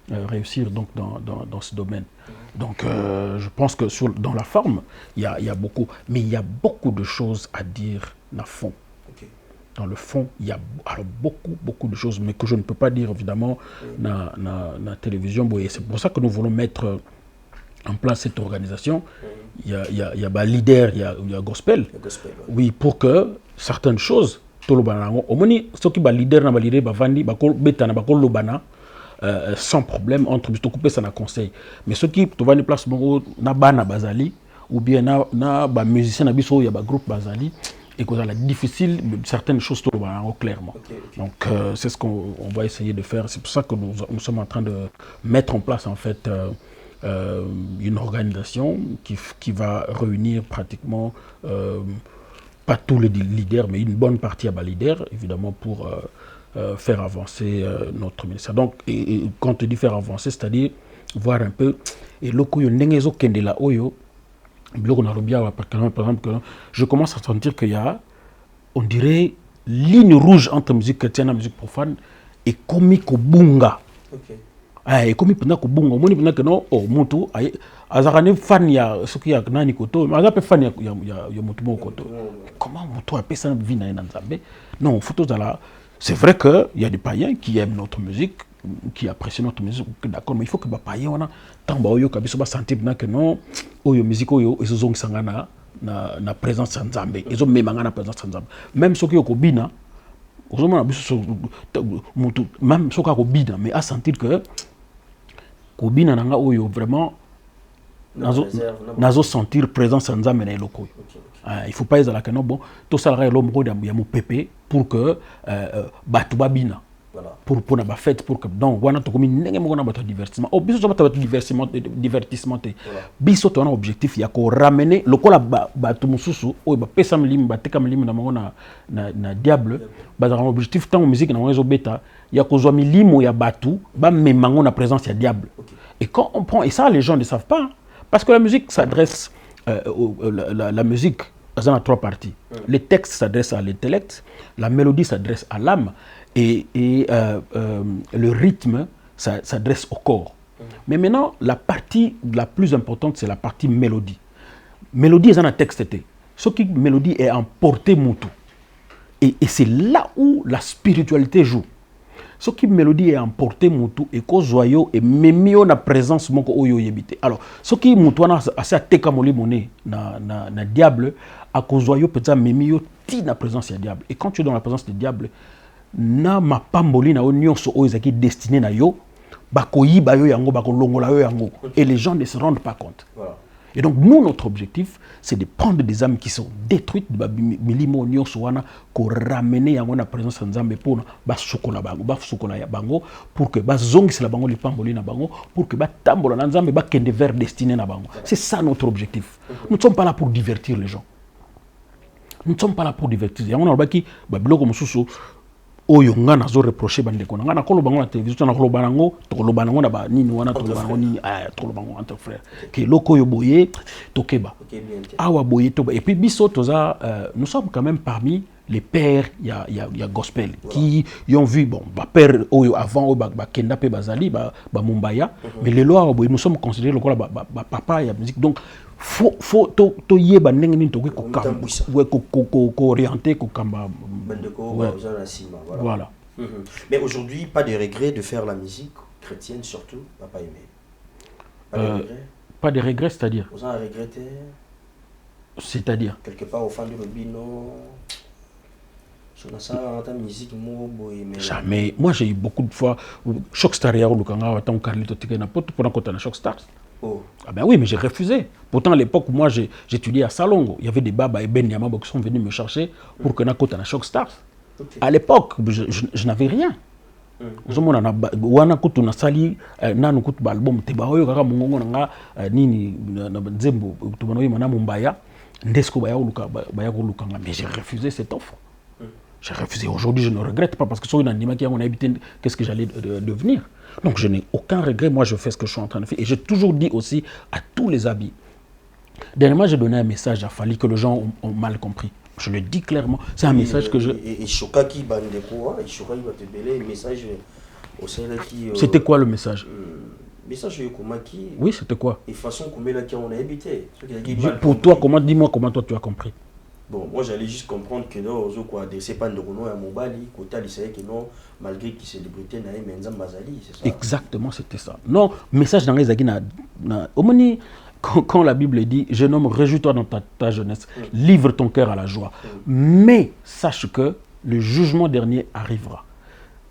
réussir donc dans ce domaine. Donc je pense que dans la forme, il y a beaucoup, mais il y a beaucoup de choses à dire dans le fond. Dans le fond, il y a alors beaucoup de choses, mais que je ne peux pas dire évidemment dans la télévision. Et c'est pour ça que nous voulons mettre en place cette organisation. Il y a leader, il y a gospel. Oui, pour que certaines choses, au moins, ceux qui sont leader, sans problème entre biso couper ça na conseil mais ceux qui to vani place moko na bana bazali ou bien na ba musicien na biso ya ba groupe bazali et que ça la difficile certaines choses to ba clairement. Donc c'est ce qu'on va essayer de faire. C'est pour ça que nous sommes en train de mettre en place en fait une organisation qui va réunir pratiquement pas tous les leaders mais une bonne partie à ba leaders évidemment pour faire avancer notre ministère. Donc, et quand on te dit faire avancer, c'est-à-dire voir un peu, et le coup, par exemple, je commence à sentir qu'il y a, on dirait, ligne rouge entre musique chrétienne et musique profane, et comique au bunga. Et comique pendant au bunga, on dit que non, oh, monto, azarane fan ya, ce qui a nani koto, mais azarane fan ya motumo koto. Comment monto a payé ça vina en Zambé? Non, photos à la. C'est vrai qu'il y a des païens qui aiment notre musique, qui apprécient notre musique, d'accord, mais il faut que bapaye on a tant ba oyo kabiso ba sentir que non oyo musique oyo ezozong sangana na présence en Nzambe, ezo memanga na présence en Nzambe. Même ceux qui ont bina ozomona biso mutu même ceux qui ont bina mais à sentir que kobina nanga oyo vraiment nazo sentir présence en Nzambe na eloko. Il faut pas être là que non bon tout ça là l'homme ko ya mo pépé pour que batu babina. Voilà. Pour na ba fête pour que donc wana to komi ndenge moko na bato divertissement biso to bato divertissement te biso to na objectif ya ko ramener lokola bato mususu o ba pesa mlimi ba teka mlimi na mongo na diable ba za objectif tant musique na mongo beta ya ko zwa milimo ya batu ba memango na présence ya diable. Et quand on prend et ça les gens ne savent pas parce que la musique s'adresse la musique ça a trois parties. Les textes s'adressent à l'intellect, la mélodie s'adresse à l'âme et le rythme s'adresse au corps. Mais maintenant, la partie la plus importante, c'est la partie mélodie. Mélodie, c'est un texte. Ce qui mélodie est en portée moutou. Et c'est là où la spiritualité joue. Ce qui mélodie est en portée moutou et qu'au joyau et même na présence moko oyo yebite. Alors, ce qui moutou na assez teka moli moné na diable à cause joyau peut-être même ti na présence ya diable. Et quand tu es dans la présence du diable, na mapamboli na onyo so oyo zaki destiné na yo bakoyi ba yo yango bakolongola yo yango et les gens ne se rendent pas compte. Voilà. Et donc nous notre objectif c'est de prendre des âmes qui sont détruites ba milimo onyo so wana ko ramener yango na présence nzambe pour ba sukola bango ba sukola ya bango pour que ba zongisa la bango le pamboli na bango pour que ba tambola na nzambe ba kende vers destiné na bango. C'est ça notre objectif. Nous ne sommes pas là pour divertir les gens. Nous ne sommes pas là pour divertir. Yango na baki ba biloko mususu oyo nga nazo reprocher bandeko nga na koloba ngo na télévision na koloba ngo to koloba ngo na ba nini wana to koloba ngo ni to koloba ngo entre frères que loko yo boye tokeba awa boye to et puis biso toza nous sommes quand même parmi les pères ya gospel qui ont vu bon ba père oyo avant ba kenda pe bazali ba mumbaya mais les lois boye nous sommes considérés lokola ba papa ya musique donc faut to yeba ndenge nini to ko orienter ko kamba voilà. Mais aujourd'hui pas de regret de faire la musique chrétienne surtout pas aimé. Pas de regret c'est-à-dire vous en regrettez c'est-à-dire quelque part au fond du robino jamais. Moi j'ai eu beaucoup de fois Shockstar ya lukanga watango Carlito Tikena poto pour kota na Shockstar. Oh. Ah ben oui, mais j'ai refusé. Pourtant à l'époque moi j'étudiais à Salongo, il y avait des baba et Ben Yamabo qui sont venus me chercher pour que na kota na Shockstar. Okay. À l'époque je n'avais rien. Ozomona na wana kutu na sali nanu kutu ba album te ba oyo kaka mongongo nga nini na nzembo tubana yima na Mumbaya ndesko ba ya luka nga mais j'ai refusé cette offre. J'ai refusé. Aujourd'hui, je ne regrette pas parce que sur une anima qui a mon habité, qu'est-ce que j'allais devenir. Donc, je n'ai aucun regret. Moi, je fais ce que je suis en train de faire. Et j'ai toujours dit aussi à tous les habits. Dernièrement, j'ai donné un message à Fali que les gens ont mal compris. Je le dis clairement. C'est un message que je... Et Shokaki Bandeko, et Shokaki va te belé, un message au sein qui... C'était quoi le message? Message Yokomaki. Oui, c'était quoi? Et façon combien là qui on a habité. Pour toi, dis-moi comment toi tu as compris. Bon, moi j'allais juste comprendre que non, c'est pas de Renault à Mobali, côté que non, malgré qu'il célébrité naïe mais Bazali, c'est ça. Exactement, c'était ça. Non, message dans les agina omoni quand la Bible dit jeune homme, réjouis-toi dans ta jeunesse, livre ton cœur à la joie. Mais sache que le jugement dernier arrivera.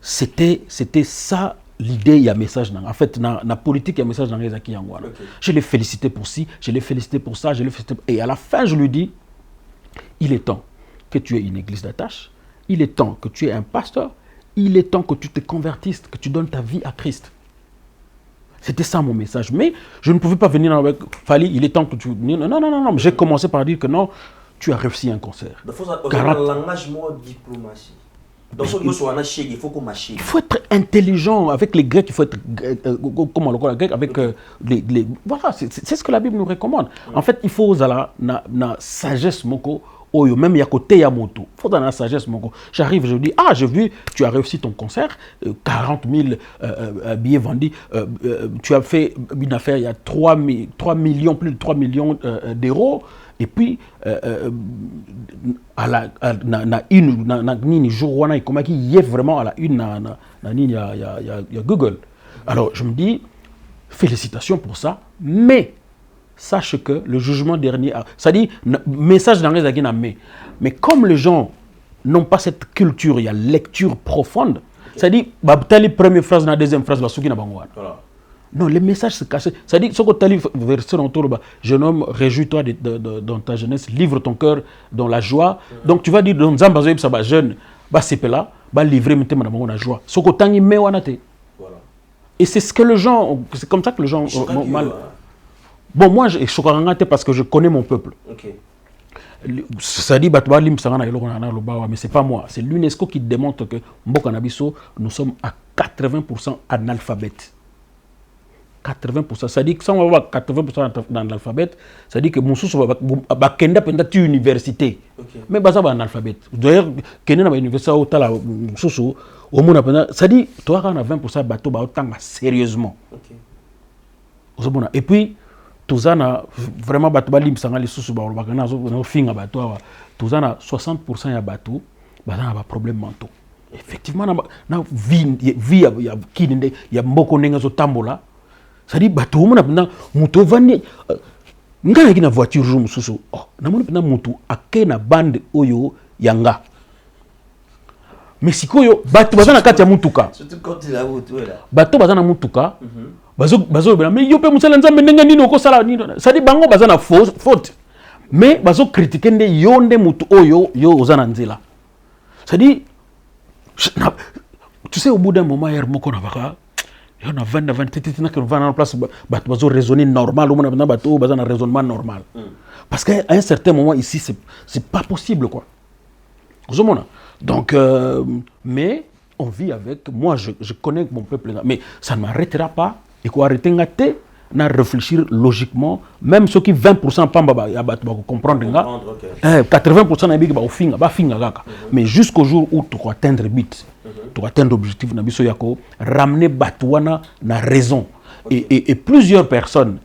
C'était ça l'idée, il y a message en fait la politique il y a message dans les acquis en voilà. Je l'ai félicité pour ci, je l'ai félicité pour ça, je l'ai félicité et à la fin je lui dis il est temps que tu aies une église d'attache, il est temps que tu aies un pasteur, il est temps que tu te convertisses, que tu donnes ta vie à Christ. C'était ça mon message. Mais je ne pouvais pas venir avec Fali, il est temps que tu... Non. J'ai commencé par dire que non, tu as réussi un concert. Il faut un langage moins diplomatie. Il faut être intelligent. Avec les Grecs, il faut être... Comment le grec avec les... Voilà, c'est ce que la Bible nous recommande. En fait, il faut la sagesse moko Oyo, même ya côté ya moto. Faut dans la sagesse, mon gars. J'arrive, je dis, ah, j'ai vu, tu as réussi ton concert, 40 000 billets vendus, tu as fait une affaire, il y a 3 millions, plus de 3 millions d'euros. Et puis, à la une, nini jour wana il comment qui est vraiment à la une na nini y a Google. Alors je me dis félicitations pour ça, mais sache que le jugement dernier, ça dit message dans les agina mais comme les gens n'ont pas cette culture, il y a lecture profonde. Ça dit bah telle première phrase na deuxième phrase ba suki na bangwa. Non, les messages se cachent. Ça dit, ce que tu as lu, verset autour, jeune homme, réjouis-toi dans ta jeunesse, livre ton cœur dans la joie. Donc tu vas dire, dans Zambazoïb, ça va jeune, c'est là, livrer maintenant la joie. Ce que tu as dit, mais et c'est ce que les gens, c'est comme ça que les gens ont mal. Bon, moi, je suis parce que je connais mon peuple. Ça dit, mais c'est pas moi. C'est l'UNESCO qui démontre que nous sommes à 80% analphabètes. 80%. Ça dit que si on va avoir 80% dans l'alphabet, ça dit que mon sous va kenda penda tu université. Mais ça va en alphabet. D'ailleurs, kenda na université au tala sous au monde penda ça dit toi quand on a 20% bateau ba autant sérieusement. Et puis tout ça na vraiment bateau ba lim sanga les sous ba na finga bateau tout ça na 60% ya bateau ba na ba problème mentaux. Effectivement na vie ya kininde ya mboko nenga zo tambola. Ça dit bateau mon apena moto vani ngana kina voiture jour mususu oh na mon apena moto akena bande oyo yanga mais sikoyo bateau bazana kati ya mutuka surtout quand il a moto là bateau bazana mutuka bazo mais yo pe musala nzambe ndenga nini oko sala nini ça dit bango bazana faute mais bazo critiquer nde yonde moto oyo yo ozana nzela ça dit tu sais au bout d'un moment hier moko na baka on a 20 en place bateau raisonner normal on a bateau bazana raisonnement normal parce qu'à un certain moment ici c'est pas possible quoi. Donc mais on vit avec moi je connais mon peuple mais ça ne m'arrêtera pas et quoi arrêter ngaté na réfléchir logiquement même ceux qui 20% pamba ya bateau ba comprendre nga 80% na big ba finga kaka mais jusqu'au jour où tu vas atteindre but pour atteindre l'objectif na biso yako ramener Batouana na raison et plusieurs personnes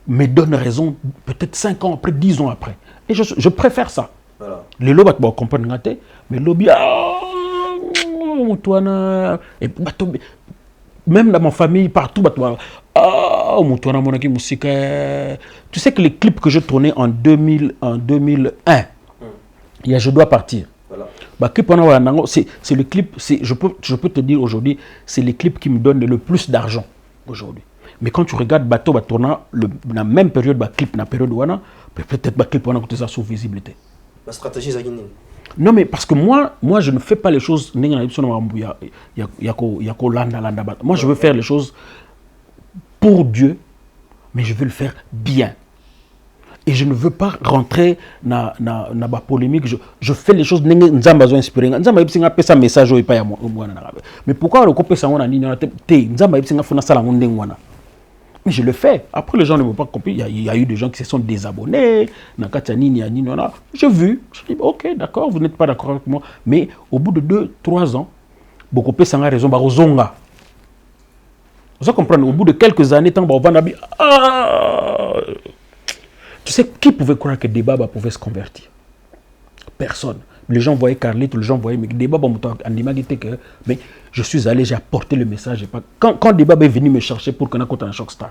me donnent raison peut-être 5 ans après 10 ans après et je préfère ça les lobby ba comprendre ngate mais lobby Batouana et bateau même dans ma famille partout Batouana Batouana monaki musique tu sais que les clips que je tournais en 2001 il y a Je dois partir. C'est le clip, je peux te dire aujourd'hui, c'est les clips qui me donnent le plus d'argent aujourd'hui. Mais quand tu regardes Bateau Batona, la même période, clip, la période où peut-être clip on a côté ça sous visibilité. La stratégie c'est non mais parce que moi je ne fais pas les choses. Moi je veux faire les choses pour Dieu, mais je veux le faire bien. Et je ne veux pas rentrer dans la polémique. Je fais les choses nzamba zo inspiré. Nzamba yipsinga pesa message o ipaya mwana na. Mais pourquoi le kopesa ngona nini na te nzamba yipsinga fona sala ngonde ngwana. Mais je le fais. Après les gens ne m'ont pas compris. Il y a eu des gens qui se sont désabonnés. Na kati nini ya nini na. J'ai vu. Je dis OK, d'accord, vous n'êtes pas d'accord avec moi, mais au bout de 2-3 ans, beaucoup pesa nga raison ba rozonga. Vous comprenez au bout de quelques années tant ba vanabi tu sais, qui pouvait croire que Debaba pouvait se convertir? Personne. Les gens voyaient Carlito, les gens voyaient Debaba, mais je suis allé, j'ai apporté le message. Quand Debaba est venu me chercher pour qu'on ait un choc star,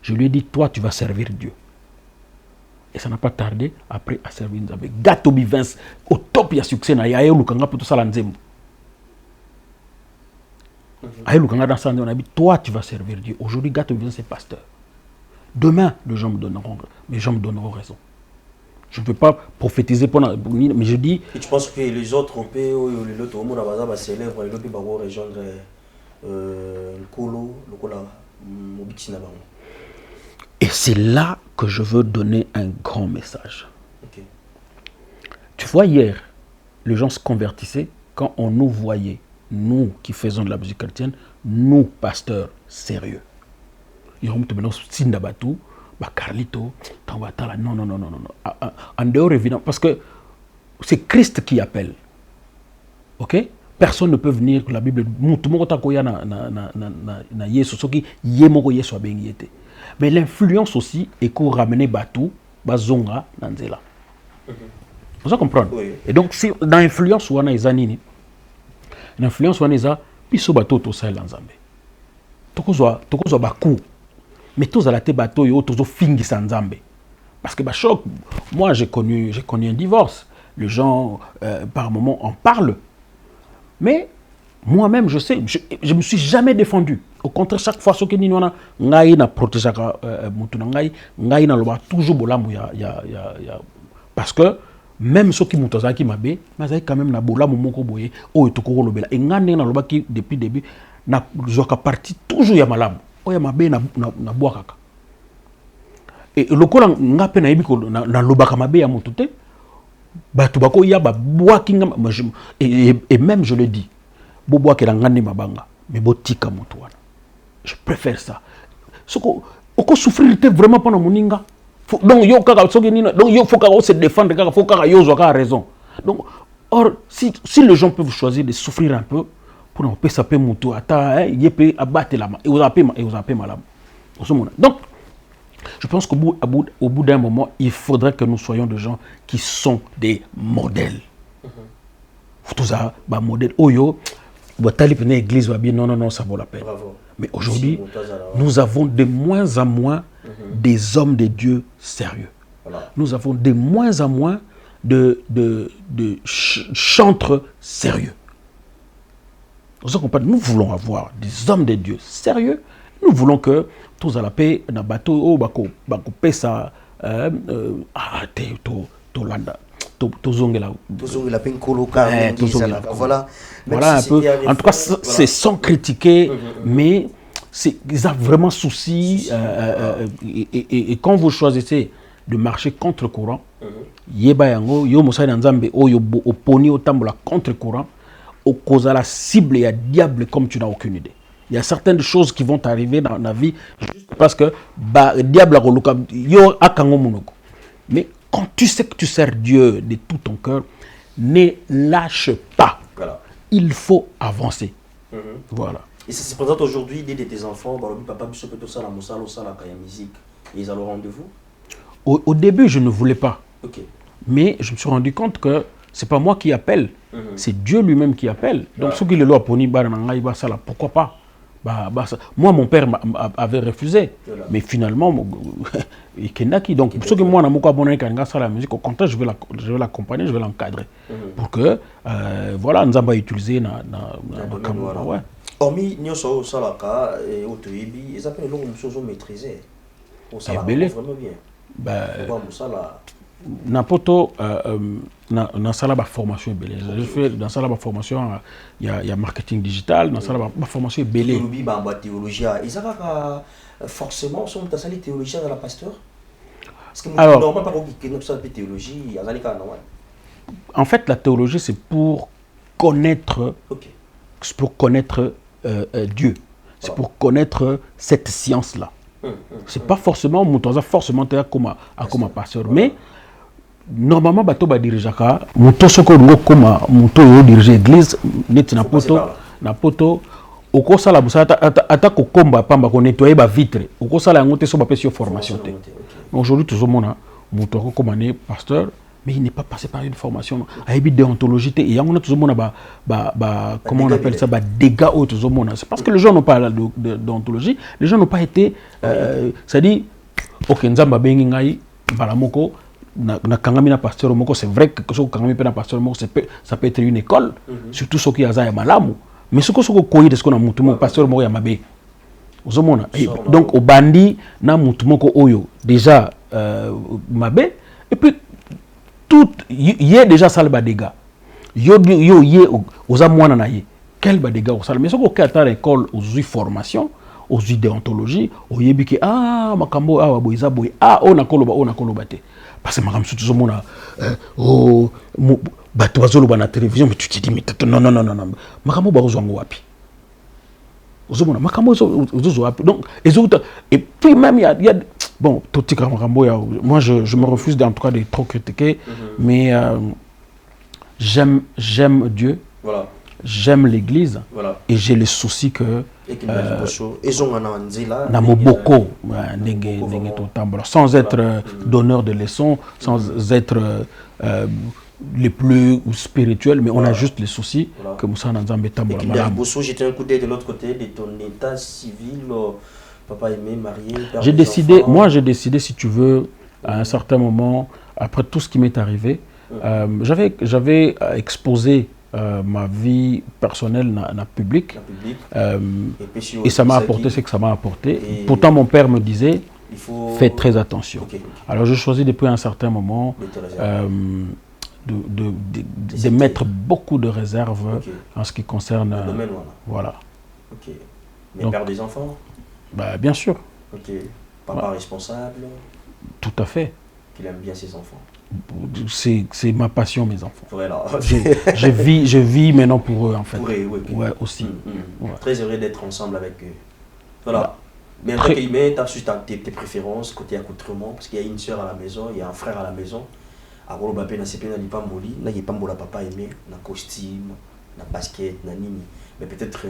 je lui ai dit, toi, tu vas servir Dieu. Et ça n'a pas tardé après à servir Nzambe. Gato Bivens, au top, il y a succès. Il y a eu Lukanga pour tout ça, l'anzem. On a dit, toi, tu vas servir Dieu. Aujourd'hui, Gato Bivens est pasteur. Demain, les gens me donneront raison. Je ne peux pas prophétiser mais je dis... Et tu penses que les autres pays, les autres monde va s'élèver, les autres vont rejoindre le Kolo, et c'est là que je veux donner un grand message. Tu vois, hier, les gens se convertissaient quand on nous voyait, nous qui faisons de la musique chrétienne, nous, pasteurs, sérieux. Ils ont Carlito, Non, non, non, non, non. En dehors, évidemment, parce que c'est Christ qui appelle. Ok? Personne ne peut venir que la Bible. Mais l'influence aussi est qu'on ramène Batou, Bazonga, Nanzela. Vous comprenez? Oui. Et donc, si, dans l'influence, on a les années. L'influence, on a les piso bateau, tout ça, l'ensemble. Tokozwa bakou. Mais tous à la tête bateau, yo, tous au fingi sanzambe. Parce que, bah, choc, moi, j'ai connu un divorce. Les gens, par moment, en parlent. Mais, moi-même, je sais, je me suis jamais défendu. Au contraire, chaque fois, ce que nous avons, ngai na protéger ngai na loba toujours bolamou ya. Parce que, même ceux qui m'ont qui m'a bé, mais quand même na bolamou moko boye, oh, et tout lobela. Et ngane na loba qui, depuis le début, na zoka parti toujours ya malamu. Oh, ya mabe na bois kaka. Et le cola nga pe na yebiko na loba kamabe ya motute, batu bako ya ba bois kinga, et même je le dis, bo bois ke la ngane mabanga, mais bo tika motuana. Je préfère ça. Ce qu'on souffrir vraiment pendant mon inga. Donc yo kaka donc yo faut kaka se défendre kaka faut kaka yo zoka raison. Donc or si les gens peuvent choisir de souffrir un peu pour ne pas saper moto ata yepé abattre la main et vous appelez malade. Donc je pense qu'au bout d'un moment, il faudrait que nous soyons des gens qui sont des modèles. Tout ça, bah modèle oyo, l'église va bien, non, ça vaut la peine. Bravo. Mais aujourd'hui, nous avons de moins en moins des hommes de Dieu sérieux. Voilà. Nous avons de moins en moins de chantres sérieux. Nous voulons avoir des hommes de Dieu sérieux. Nous voulons que tous à la paix, na bateau, bako pesa, Voilà un peu. En tout cas, c'est sans critiquer, mais ils ont vraiment souci. Et quand vous choisissez de marcher contre courant, yeba yango yo mosai nzambe o yo oponi otambola contre courant, au cause la cible et diable comme tu n'as aucune idée. Il y a certaines choses qui vont arriver dans la vie juste parce que diable a yo akango monoko. Mais quand tu sais que tu sers Dieu de tout ton cœur, ne lâche pas. Voilà. Il faut avancer. Voilà. Et ça se présente aujourd'hui dès tes enfants, papa, tout ça, la moussala, la musique, et ils ont le rendez-vous. Au début, je ne voulais pas. Ok. Mais je me suis rendu compte que c'est pas moi qui appelle, c'est Dieu lui-même qui appelle. Donc, ce qu'il est là pour pourquoi pas? Moi, mon père avait refusé, mais finalement, donc, ce que moi, la musique, au contraire, je vais l'accompagner, je vais l'encadrer pour que, voilà, nous allons utiliser ouais. Hormis Nyoso Salaka et Otoibi, ils appellent l'homme chose maîtrisée. On s'en vraiment bien. N'importe dans la formation belé. Je fais dans la formation il y a marketing digital, dans la formation belé. Théologie, ils ont forcément sont dans la théologie dans la pasteur. Parce que normalement pas qu'on qui théologie, il y a en fait la théologie c'est pour connaître Dieu. C'est pour connaître cette science là. C'est pas forcément forcément comme un pasteur, mais normalement bato ba dirigeaka muto soko ngo koma muto yo dirige église net na poto okosala busata ata kokomba pamba ko nettoyer ba vitre okosala yango te so ba pesi formation te. Aujourd'hui tout le monde muto ko komane pasteur mais il n'est pas passé par une formation a une déontologie et yango tout le monde comment on appelle ça dégâts au tout le monde. C'est parce que les gens n'ont pas la déontologie, les gens n'ont pas été ça dit OK nzamba bengi ngai balamoko na kangami na pasteur moko, c'est vrai que ce kangami pe na pasteur moko ça peut être une école, surtout ceux qui a ya malamu, mais ce que koyi de ce qu'on a mutumo pasteur moko ya mabe ozomona. Donc au bandi na mutumoko oyo déjà mabe et puis tout yé déjà ça le dégâts yo yé oza mwana na yé quel dégâts au sale mais ce que à l'école aux formation aux déontologie au yebiki makambo boiza boy on a koloba te. Parce que madame tout le monde bato bazolo na télévision mais tu te dis mais non makambo bazongo wapi ozomona makambo ozo wapi donc et puis même il y a bon, Toti Rambo, moi je me refuse en tout cas de trop critiquer, mais j'aime Dieu, Voilà. j'aime l'église, Voilà. et j'ai le souci que na moboko sans être donneur de leçons, sans être les plus spirituels, mais on a juste les soucis que Moussa Nzambe tambola malamu. Bosso, j'étais un coup d'œil de l'autre côté de ton état civil, papa aimé, marié, père J'ai des décidé, enfants. moi j'ai décidé, si tu veux, à un certain moment, après tout ce qui m'est arrivé, j'avais exposé ma vie personnelle dans le public, et ça m'a apporté ce que ça m'a apporté. Pourtant mon père me disait, fais très attention. Alors je choisis depuis un certain moment de mettre beaucoup de réserves en ce qui concerne voilà. Mais Donc, père des enfants. Bah, bien sûr. Papa responsable. Tout à fait. Qu'il aime bien ses enfants. C'est ma passion, mes enfants. Voilà. je vis maintenant pour eux, en fait. Pour eux, oui. Ouais, aussi. Ouais. Très heureux d'être ensemble avec eux. Voilà. Mais en tant qu'aimé, tu as su tes préférences côté accoutrement, parce qu'il y a une soeur à la maison, il y a un frère à la maison. Alors, on a Lipamboli, il y a Pambola papa aimé, na costume, na basket, na nini. Mais peut-être,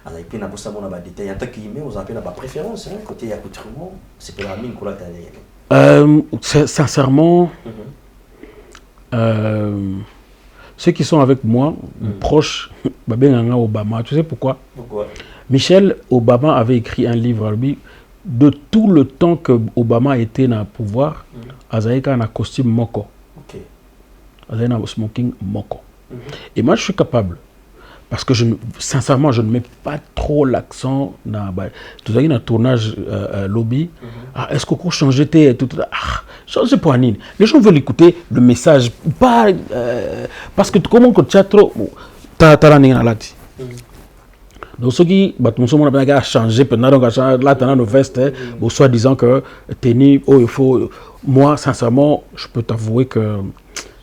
on a plein de détails. En tant qu'aimé, on a plein de préférences, côté accoutrement. C'est pas la mine qu'on a sincèrement, ceux qui sont avec moi, proches, Obama, tu sais pourquoi? Pourquoi? Michelle Obama avait écrit un livre à lui de tout le temps que Obama était dans le pouvoir, Azaïka a un costume moko. Azaïka a un smoking moko. Et moi, je suis capable. Parce que sincèrement, je ne mets pas trop l'accent dans le tournage lobby. Est-ce qu'on peut changer changer pour Anine. Les gens veulent écouter le message. Pas, parce que comment que tu as trop. Tu as la donc, ceux qui ont changé, là, tu as nos vestes, soit disant que tennis, il faut. Moi, sincèrement, je peux t'avouer que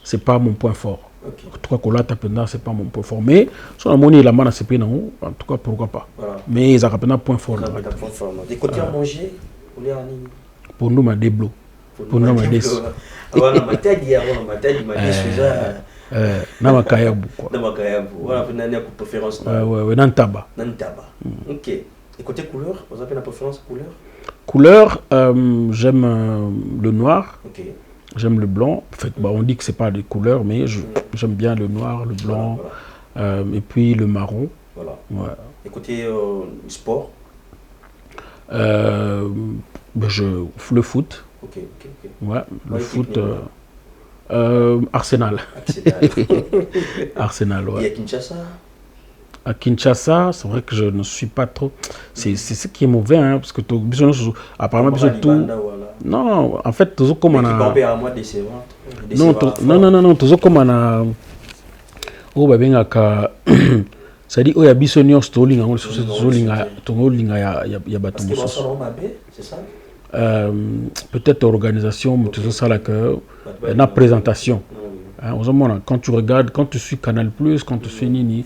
ce n'est pas mon point fort. En tout cas, ce n'est pas mon point fort. Mais, sur la monnaie, la main, c'est pas non. En tout cas, pourquoi pas. Voilà. Mais ils ont un point fort. Des côtés à manger, pour nous, des blocs. Pour nous, des Namakayabu quoi. Namakayabu. Voilà, vous avez une préférence. Ouais, Nantaba. Ok. Et côté couleur, vous avez la préférence couleur? Couleur, j'aime le noir. Ok. J'aime le blanc. En fait, on dit que c'est pas des couleurs, mais j'aime bien le noir, le blanc, et puis le marron. Voilà. Ouais. Et côté sport? Le foot. Ok. Ouais, le foot. Arsenal. Arsenal, ouais. Et à Kinshasa? À Kinshasa, c'est vrai que je ne suis pas trop. C'est ce qui est mauvais, hein, parce que apparemment, tout. Non, en fait, tout comme on a. Non, tout comme on a. Oh, bah, bien, ça dit, oh, il y a Bissonion, Stoling, c'est ça? Peut-être organisation, mais tout ça là que la présentation. Quand tu regardes, quand tu suis Canal+, quand tu suis Nini,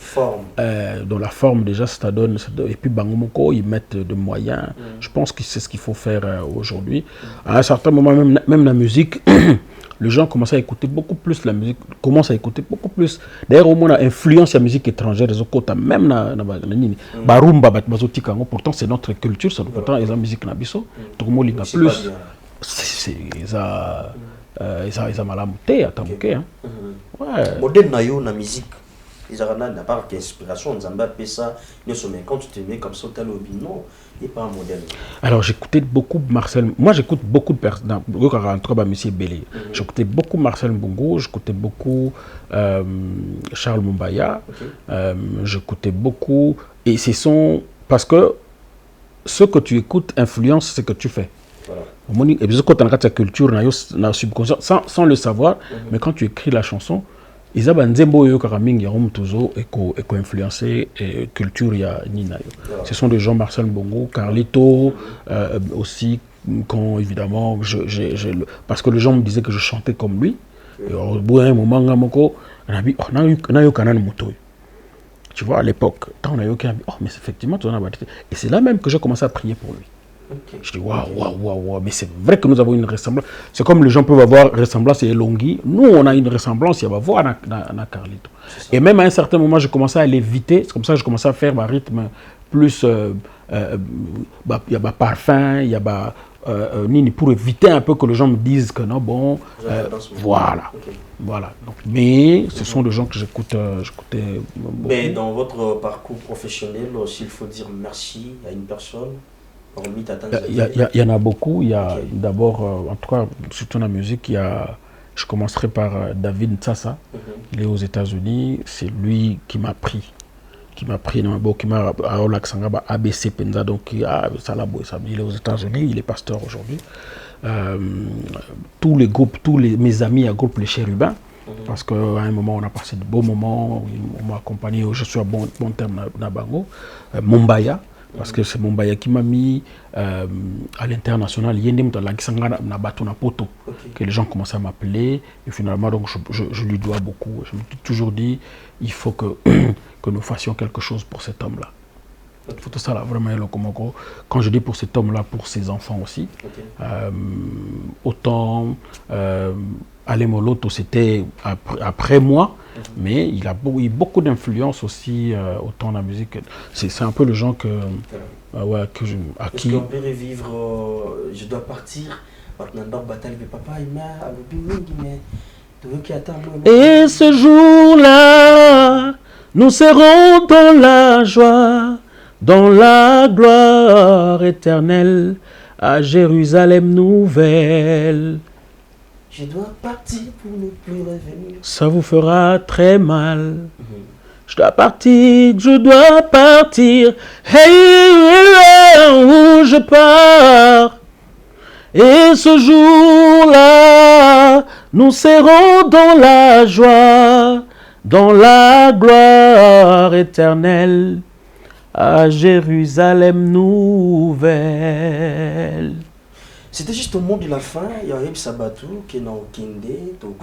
dans la forme déjà, ça donne. Et puis Bangomoko, ils mettent de moyens. Je pense que c'est ce qu'il faut faire aujourd'hui. À un certain moment, même la musique, les gens commencent à écouter beaucoup plus la musique, commencent à écouter beaucoup plus. D'ailleurs, au moins, influence la musique étrangère, même Barumba, pourtant c'est notre culture, c'est pourtant la musique Nabiso, tout le monde a plus. C'est ça. Ils ont mal à monter, à t'invoquer. Modèle naïo na musique. Ils ont n'a pas d'inspiration, ils ont pas ça. Quand tu te mets comme ça, tu as l'objet, non, il n'est pas un modèle. Alors j'écoutais beaucoup Marcel. Moi j'écoute beaucoup de personnes. Monsieur Bélé. J'écoutais beaucoup Marcel Mbongo, j'écoutais beaucoup Charles Mumbaya. J'écoutais beaucoup. Et ce sont. Parce que ce que tu écoutes influence ce que tu fais. Voilà. Et puis, quand tu as ta culture, sans le savoir, mais quand tu écris la chanson, ils ont influencé la culture. Ce sont des gens, Marcel Mbongo, Carlito, aussi, quand évidemment, parce que les gens me disaient que je chantais comme lui. Et au bout d'un moment, on a dit, tu vois, à l'époque, on a eu mais effectivement, tu en as. Et c'est là même que j'ai commencé à prier pour lui. Ok. Je dis waouh, mais c'est vrai que nous avons une ressemblance. C'est comme les gens peuvent avoir ressemblance et Elongui. Nous, on a une ressemblance, il va voir dans Carlito. Et même à un certain moment, j'ai commencé à l'éviter. C'est comme ça que j'ai commencé à faire ma rythme plus. Il y a ma parfum, il y a ma. Nini, pour éviter un peu que les gens me disent que non, bon. Voilà. Ok. Voilà. Donc, mais ce sont des gens que j'écoutais beaucoup. Mais dans votre parcours professionnel, s'il faut dire merci à une personne, hormis Tata Nzambe, Il y en a beaucoup. Il y a Ok. d'abord, en tout cas, surtout dans la musique, je commencerai par David Ntsassa. Il est aux États-Unis. C'est lui qui m'a pris. Qui m'a à Olaksanga, ABC Penza, donc il est aux États-Unis, il est pasteur aujourd'hui. Tous les groupes, mes amis à groupe Les Chérubins, parce qu'à un moment on a passé de beaux moments, on m'a accompagné, je suis à bon terme Nabango, Mumbaya, parce que c'est Mumbaya qui m'a mis à l'international, que les gens commencent à m'appeler, et finalement donc je lui dois beaucoup. Je me suis toujours dit, il faut que, que nous fassions quelque chose pour cet homme-là. Il faut tout ça là, vraiment, quand je dis pour cet homme-là, pour ses enfants aussi, autant Alemoloto, c'était après moi, mais il a eu beaucoup d'influence aussi, autant dans la musique. C'est un peu le genre à est-ce qui... qu'on peut revivre je dois partir maintenant bataille de papa il m'a Et ce jour-là, nous serons dans la joie, dans la gloire éternelle, à Jérusalem nouvelle. je dois partir pour ne plus revenir. Ça vous fera très mal. Je dois partir. Hey, où je pars. Et ce jour-là, nous serons dans la joie, dans la gloire éternelle, à Jérusalem nouvelle. C'était juste au mot de la fin, il y a Reb Sabatou qui est dans Kinde, au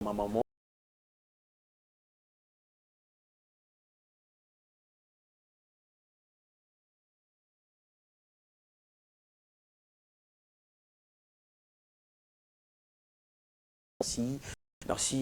ma maman. Merci. Merci.